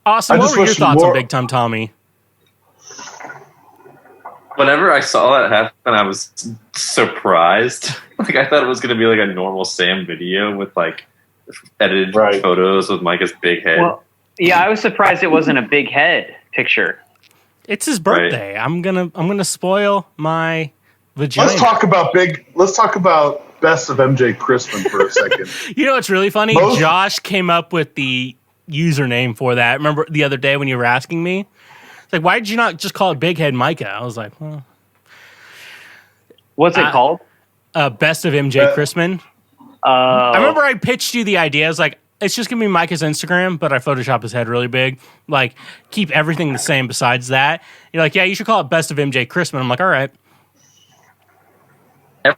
Austin, what were your thoughts on Big Time Tommy? Whenever I saw that happen, I was surprised. I thought it was going to be like a normal Sam video with edited photos with Micah's big head. Well, yeah, I was surprised it wasn't a big head picture. It's his birthday. Right. I'm gonna spoil my vagina. Let's talk about best of MJ Chrisman for a second. You know what's really funny? Josh came up with the username for that. Remember the other day when you were asking me? It's like, why did you not just call it Big Head Micah? I was like, well. What's it called? Best of MJ Chrisman. I remember I pitched you the idea. I was like, it's just going to be Micah's Instagram, but I Photoshop his head really big. Like, keep everything the same besides that. You're like, yeah, you should call it Best of MJ Chrisman. I'm like, all right.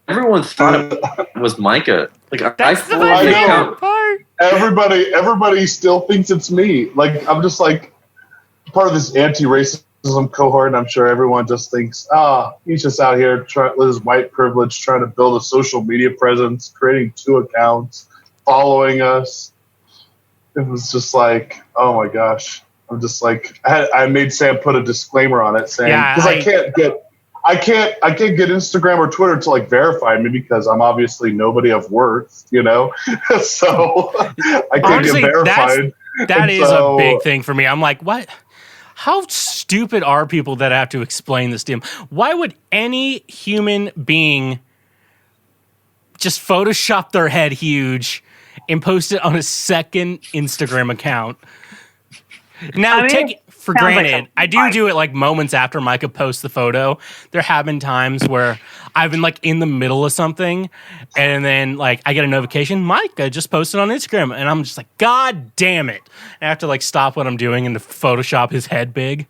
Everyone thought it was Micah. That's the best part. Everybody still thinks it's me. I'm just part of this anti-racism cohort, and I'm sure everyone just thinks, he's just out here with his white privilege trying to build a social media presence, creating 2 accounts, following us. It was just oh my gosh. I'm just I made Sam put a disclaimer on it saying, because I can't get Instagram or Twitter to verify me because I'm obviously nobody of worth, you know? So I can't get verified. That is a big thing for me. I'm like, what? How stupid are people that have to explain this to him? Why would any human being just Photoshop their head huge and post it on a second Instagram account? Now, take it for granted, I do it moments after Micah posts the photo. There have been times where I've been in the middle of something, and then I get a notification, Micah just posted on Instagram, and I'm just like, God damn it! I have to stop what I'm doing and to Photoshop his head big.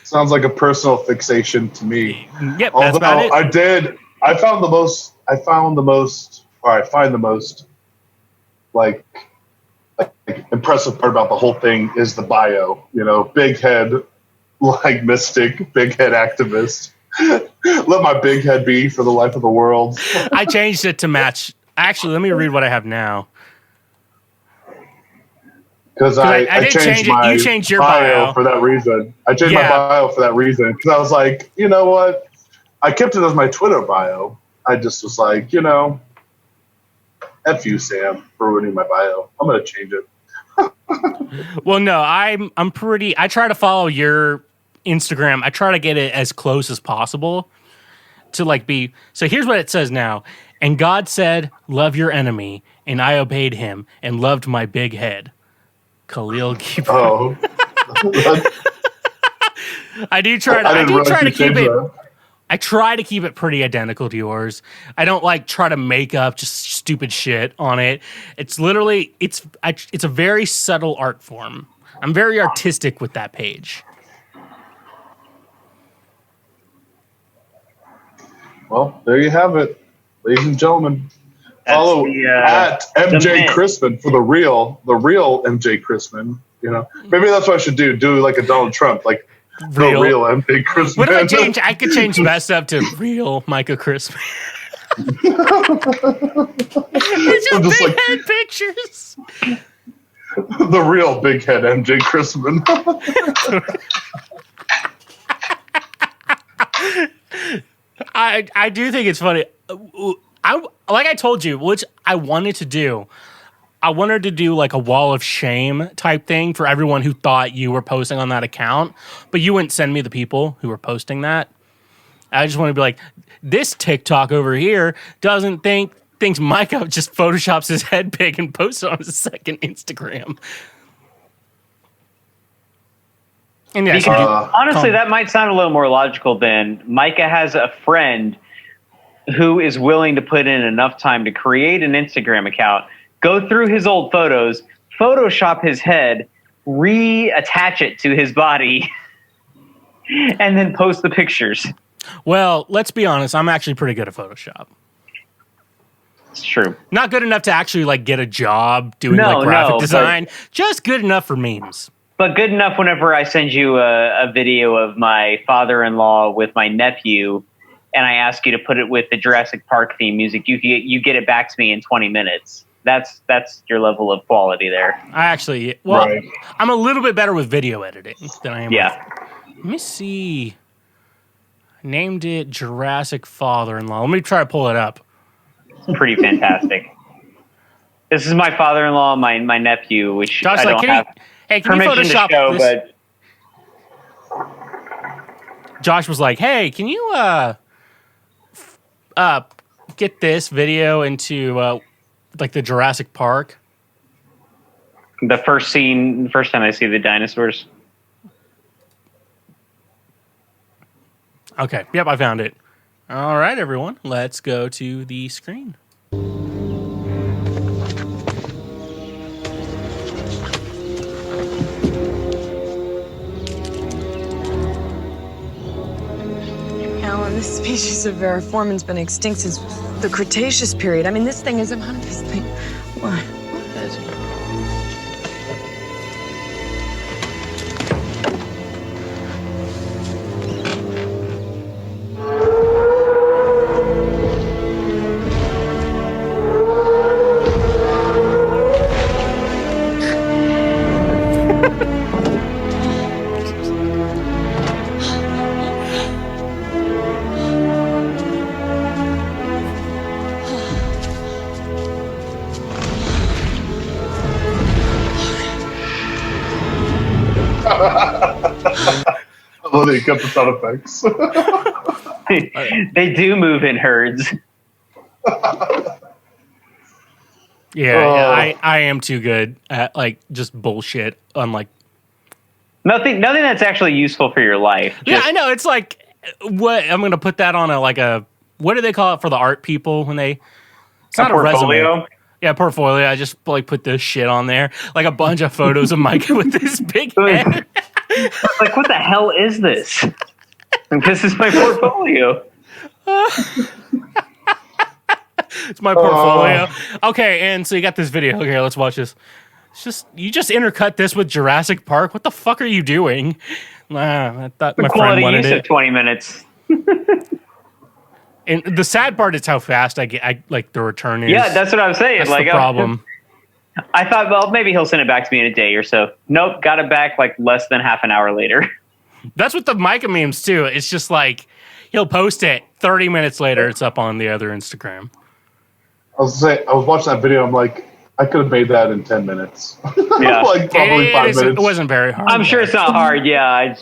Sounds like a personal fixation to me. Yep, that's about it. I find the most impressive part about the whole thing is the bio. You know, big head, mystic, big head activist. Let my big head be for the life of the world. I changed it to match. Actually, let me read what I have now. Because I changed my you changed your bio for that reason. I changed my bio for that reason because I was like, you know what? I kept it as my Twitter bio. I just was like, you know, F you, Sam, for ruining my bio. I'm gonna change it. Well, no, I try to follow your Instagram, I try to get it as close as possible to like be. So here's what it says now. And God said, "Love your enemy," and I obeyed him and loved my big head. Khalil Gibran. Oh. I do try to keep it. I try to keep it pretty identical to yours. I don't like try to make up just stupid shit on it. It's literally it's a very subtle art form. I'm very artistic with that page. Well, there you have it, ladies and gentlemen. Follow at MJ Chrisman for the real MJ Chrisman. You know, maybe that's what I should do. Do like a Donald Trump, like the real MJ Chrisman. What if I change? I could change best up to real Micah Chrisman. It's just big head pictures. The real big head MJ Chrisman. I do think it's funny. Like I told you, which I wanted to do. I wanted to do like a wall of shame type thing for everyone who thought you were posting on that account, but you wouldn't send me the people who were posting that. I just want to be like, this TikTok over here thinks Micah just photoshops his head big and posts it on his second Instagram. And yeah, honestly, that might sound a little more logical than Micah has a friend who is willing to put in enough time to create an Instagram account, go through his old photos, Photoshop his head, reattach it to his body, and then post the pictures. Well, let's be honest. I'm actually pretty good at Photoshop. It's true. Not good enough to actually like get a job doing like graphic design. Just good enough for memes. But good enough whenever I send you a video of my father-in-law with my nephew, and I ask you to put it with the Jurassic Park theme music, you get it back to me in 20 minutes. That's your level of quality there. Right. I'm a little bit better with video editing than I am. Yeah. Let me see. I named it Jurassic Father-in-Law. Let me try to pull it up. It's pretty fantastic. This is my father-in-law, my nephew, which Josh, I don't have can permission you Photoshop to show, this? But Josh was like, "Hey, can you get this video into like the Jurassic Park?" The first scene, the first time I see the dinosaurs. Okay. Yep, I found it. All right, everyone. Let's go to the screen. Alan, this species of Variformin's been extinct since the Cretaceous period. I mean, this thing isn't one of this thing. What? Oh, they kept the sound effects. They do move in herds. Yeah, I am too good at like just bullshit on like nothing that's actually useful for your life. Yeah, I know. It's like what I'm gonna put that on a what do they call it for the art people when they? It's not a portfolio. Resume. Yeah, portfolio. I just like put this shit on there, like a bunch of photos of Micah with this big head. Like, what the hell is this? This is my portfolio. It's my portfolio. Okay, and so you got this video. Okay, let's watch this. It's just you just intercut this with Jurassic Park. What the fuck are you doing? I thought my friend wanted it. 20 minutes. And the sad part is how fast I like the return is. Yeah, that's what I'm saying. That's like the problem. I thought, well, maybe he'll send it back to me in a day or so. Nope, got it back like less than half an hour later. That's with the Micah memes too. It's just like he'll post it 30 minutes later. It's up on the other Instagram. I was watching that video. I'm like, I could have made that in 10 minutes. Yeah, like probably 5 minutes. It wasn't very hard. I'm sure it's not hard. Yeah,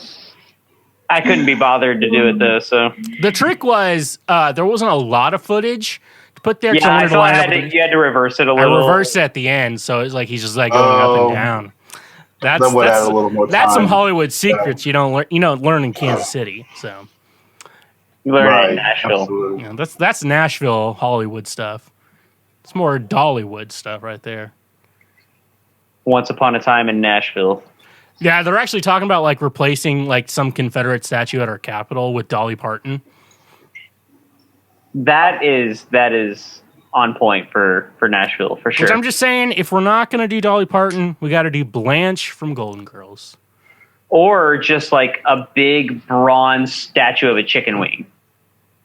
I couldn't be bothered to do it though. So The trick was there wasn't a lot of footage to put there. yeah, I thought you had to reverse it a little. I reversed it at the end, so it's like he's just like going up and down. That would add a little more That's some time. Hollywood secrets you don't learn. You don't learn in Kansas City. So you learn Right, in Nashville. absolutely. you know, that's Nashville Hollywood stuff. It's more Dollywood stuff right there. Once upon a time in Nashville. Yeah, they're actually talking about like replacing like some Confederate statue at our Capitol with Dolly Parton. That is on point for Nashville for sure. Which I'm just saying, if we're not going to do Dolly Parton, we got to do Blanche from Golden Girls. Or just like a big bronze statue of a chicken wing.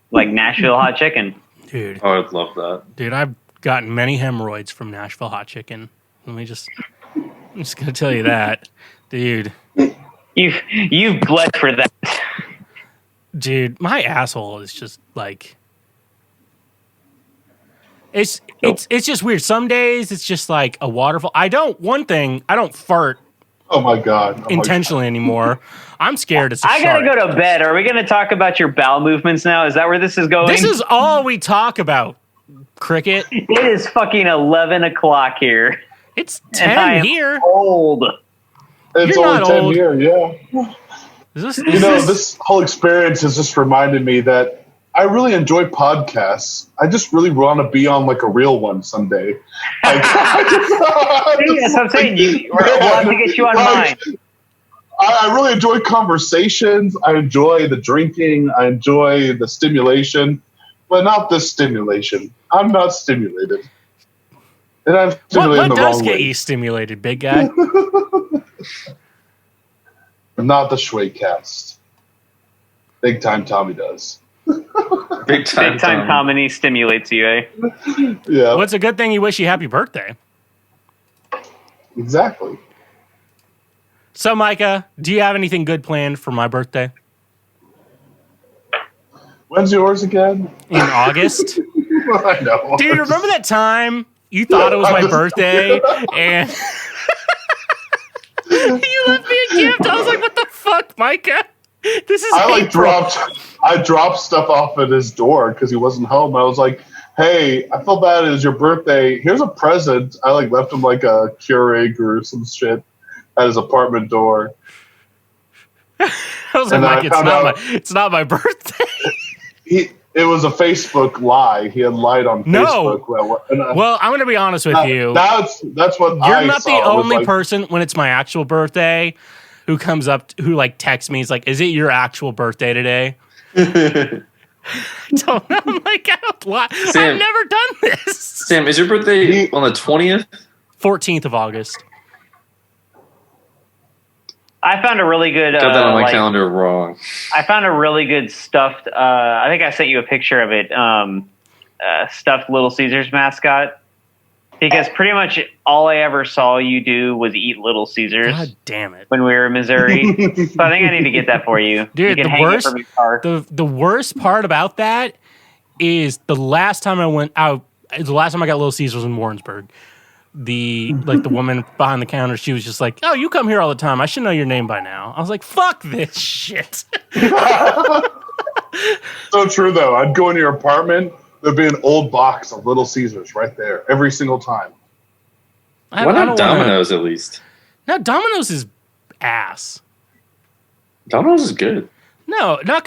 Like Nashville hot chicken. Dude. Oh, I'd love that. Dude, I've gotten many hemorrhoids from Nashville hot chicken. I'm just going to tell you that. Dude. You've bled for that. Dude, my asshole is just like... It's just weird. Some days it's just like a waterfall. I don't fart Oh my god! intentionally anymore. I'm scared it's a I gotta shark. go to bed. Are we gonna talk about your bowel movements now? Is that where this is going? This is all we talk about, Cricket. It is fucking 11 o'clock here. It's And I 10 am here. Old. It's You're only not 10 old. here, yeah. This whole experience has just reminded me that I really enjoy podcasts. I just really want to be on like a real one someday. Like, Yes, I'm saying we'll have to get you on mine. I really enjoy conversations. I enjoy the drinking. I enjoy the stimulation, but not this stimulation. I'm not stimulated. And I'm stimulated What the does wrong get way. you stimulated, big guy? Not the SchwegCast. Big time Tommy does. Big time Tommy stimulates you, eh? Yeah. What's a good thing you wish you happy birthday? Exactly. So, Micah, do you have anything good planned for my birthday? When's yours again? In August? I know. Dude, remember that time you thought it was my birthday and you left me a gift? I was like, what the fuck, Micah? This is I dropped stuff off at his door because he wasn't home. I was like, hey, I feel bad. It was your birthday. Here's a present. I like left him like a Keurig or some shit at his apartment door. I was like, Mike, it's not my birthday. It was a Facebook lie. He had lied on Facebook. Well, I'm going to be honest with you. That's what You're not the only person when it's my actual birthday who comes up, who like texts me. He's like, is it your actual birthday today? I don't know. I'm like, I don't lie. Sam, I've never done this. Sam, is your birthday on the 20th? 14th of August. I found a really good. Got that on my calendar wrong. I found a really good stuffed. I think I sent you a picture of it. Stuffed Little Caesars mascot. Because pretty much all I ever saw you do was eat Little Caesars. God damn it! When we were in Missouri, so I think I need to get that for you. Dude, you can the worst. It from your car. The worst part about that is the last time I went out. The last time I got Little Caesars in Warrensburg. The woman behind the counter, she was just like, "Oh, you come here all the time. I should know your name by now." I was like, "Fuck this shit." So true though. I'd go in your apartment. There'd be an old box of Little Caesars right there every single time. Why not Domino's at least? No, Domino's is ass. Domino's is good. No, not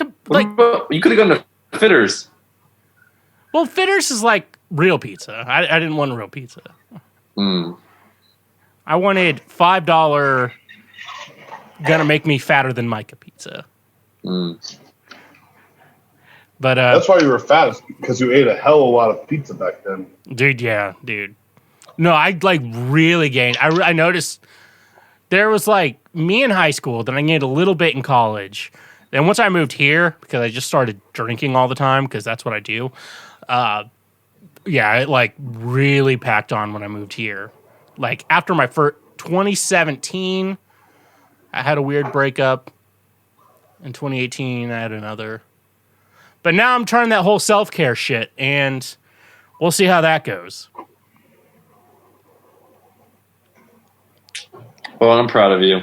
you could have gone to Fitters. Well, Fitters is like real pizza. I didn't want real pizza. I wanted $5 gonna make me fatter than Micah pizza. But that's why you were fat, because you ate a hell of a lot of pizza back then. Dude. No, I like really gained. I noticed there was like me in high school, then I gained a little bit in college. Then once I moved here, because I just started drinking all the time, because that's what I do. It like really packed on when I moved here. Like after my first 2017, I had a weird breakup. In 2018, I had another. But now I'm trying that whole self-care shit, and we'll see how that goes. Well, I'm proud of you.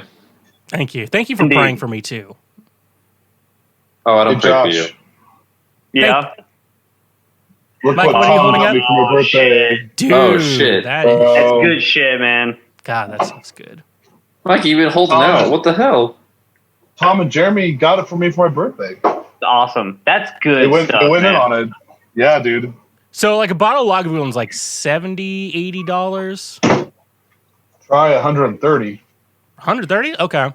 Thank you. Thank you for praying for me, too. Oh, I don't Hey, pray for Josh. you. Yeah. Look Mike, what what are you Tom holding got up? me for my birthday. Dude, Oh, shit. that is That's good shit, man. God, that sounds good. Mikey, you've been holding out. What the hell? Tom and Jeremy got it for me for my birthday. Awesome. That's good They went stuff, in man. on it. Yeah, dude. So like a bottle of Lagavulin is like $70, $80. Try 130. 130? Okay.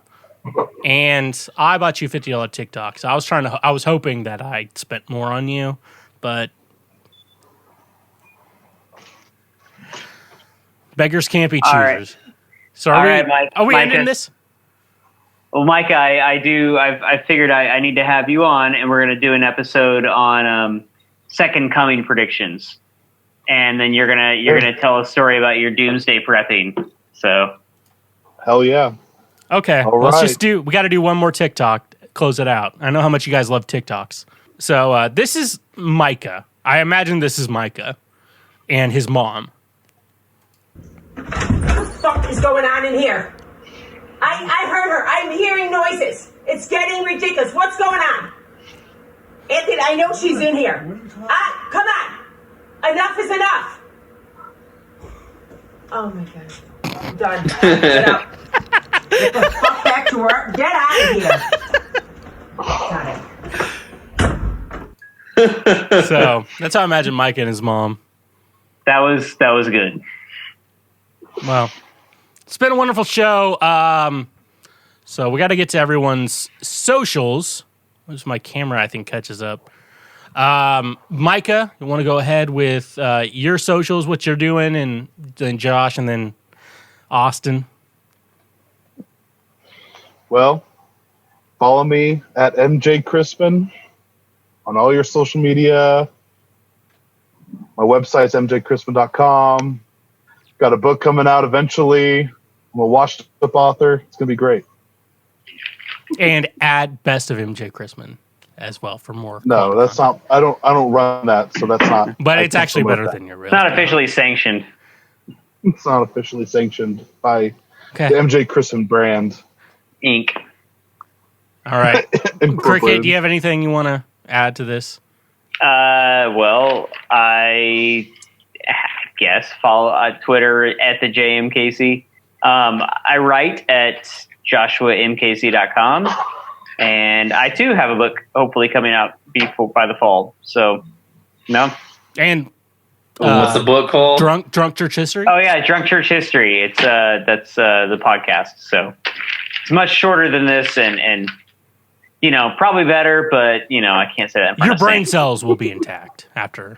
And I bought you $50 TikTok. So I was hoping that I spent more on you, but beggars can't be choosers. All right. So All right, Mike. are we Mike, ending this? Well, Mike, I figured I need to have you on, and we're going to do an episode on Second Coming predictions, and then you're gonna tell a story about your doomsday prepping. So, Hell yeah. Okay, All let's right. just we got to do one more TikTok, close it out. I know how much you guys love TikToks. So this is Micah. I imagine this is Micah and his mom. What the fuck is going on in here? I heard her. I'm hearing noises. It's getting ridiculous. What's going on? Anthony, I know she's in here. Come on. Enough is enough. Oh my God. I'm done. Get out. Get the fuck back to her. Get out of here. Got it. So that's how I imagine Micah and his mom. that was good. Well, it's been a wonderful show. So we got to get to everyone's socials. Where's my camera? I think catches up. Micah, you want to go ahead with your socials, what you're doing, and then Josh, and then Austin. Well, follow me at MJ Chrisman on all your social media. My website's mjchrisman.com. Got a book coming out eventually. I'm a washed up author. It's going to be great. And add Best of MJ Chrisman as well for more. No, that's not. I don't run that, so that's not. But I it's can't actually promote better that. than your real. It's not officially sanctioned. It's not officially sanctioned by Okay. the MJ Chrisman brand. Inc. All right. Incorporated. Cricket, do you have anything you want to add to this? Well, I guess follow Twitter at the JMKC. I write at joshuamkc.com, and I too have a book hopefully coming out by the fall. So, no. And What's the book called? Drunk Church History. Oh yeah, Drunk Church History. It's that's the podcast. So it's much shorter than this, and you know, probably better, but you know, I can't say that in front Your of brain Sam. cells will be intact after.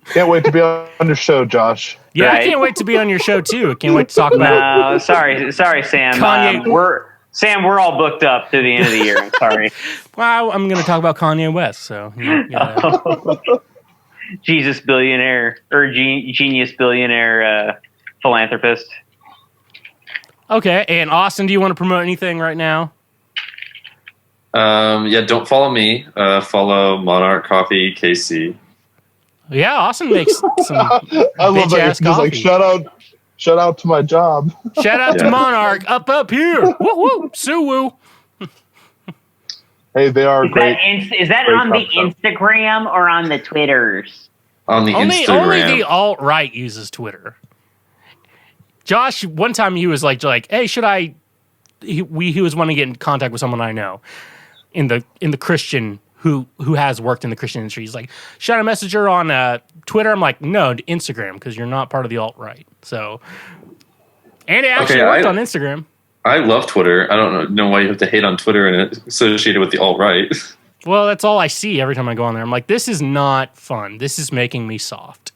Can't wait to be on your show, Josh. Yeah, I Right. can't wait to be on your show too. Can't wait to talk about. No, sorry, Sam. Kanye- We're all booked up through the end of the year. I'm sorry. Well, I'm going to talk about Kanye West. So Jesus billionaire or genius billionaire philanthropist. Okay, and Austin, do you want to promote anything right now? Yeah, don't follow me. Follow Monarch Coffee KC. Yeah, Austin makes some I love that. bitch-ass He's like, coffee. shout out to my job. Shout out to Yeah. Monarch up here. Woo woo, Sue woo. Hey, they are great. Is that Great on the coffee shop. Instagram or on the Twitters? On the Only Instagram. the alt-right uses Twitter. Josh, one time he was like, hey, should I? He was wanting to get in contact with someone I know in the Christian who has worked in the Christian industry. He's like, should I message her on Twitter? I'm like, no, Instagram, because you're not part of the alt-right. So, and it actually worked on Instagram. I love Twitter. I don't know why you have to hate on Twitter and associate it with the alt-right. Well, that's all I see every time I go on there. I'm like, this is not fun. This is making me soft.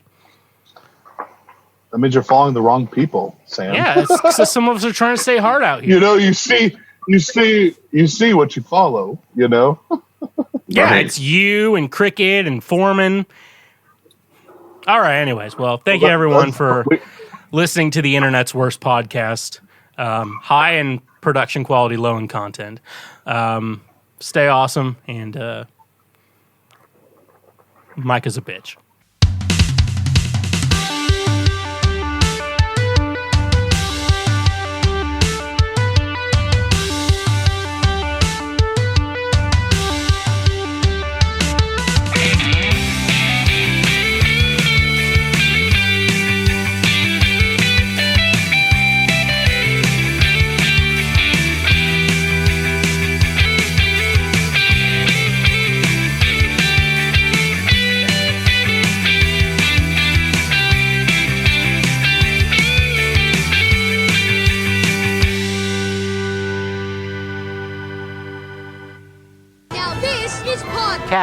That means you're following the wrong people, Sam. Yeah, it's, so some of us are trying to stay hard out here. You know, you see what you follow. You know. Yeah, Right. it's you and Cricket and Foreman. All right, anyways. Well, thank you everyone for listening to the internet's worst podcast. High in production quality, low in content. Stay awesome, and Mike is a bitch.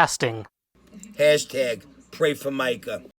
casting. Hashtag pray for Micah.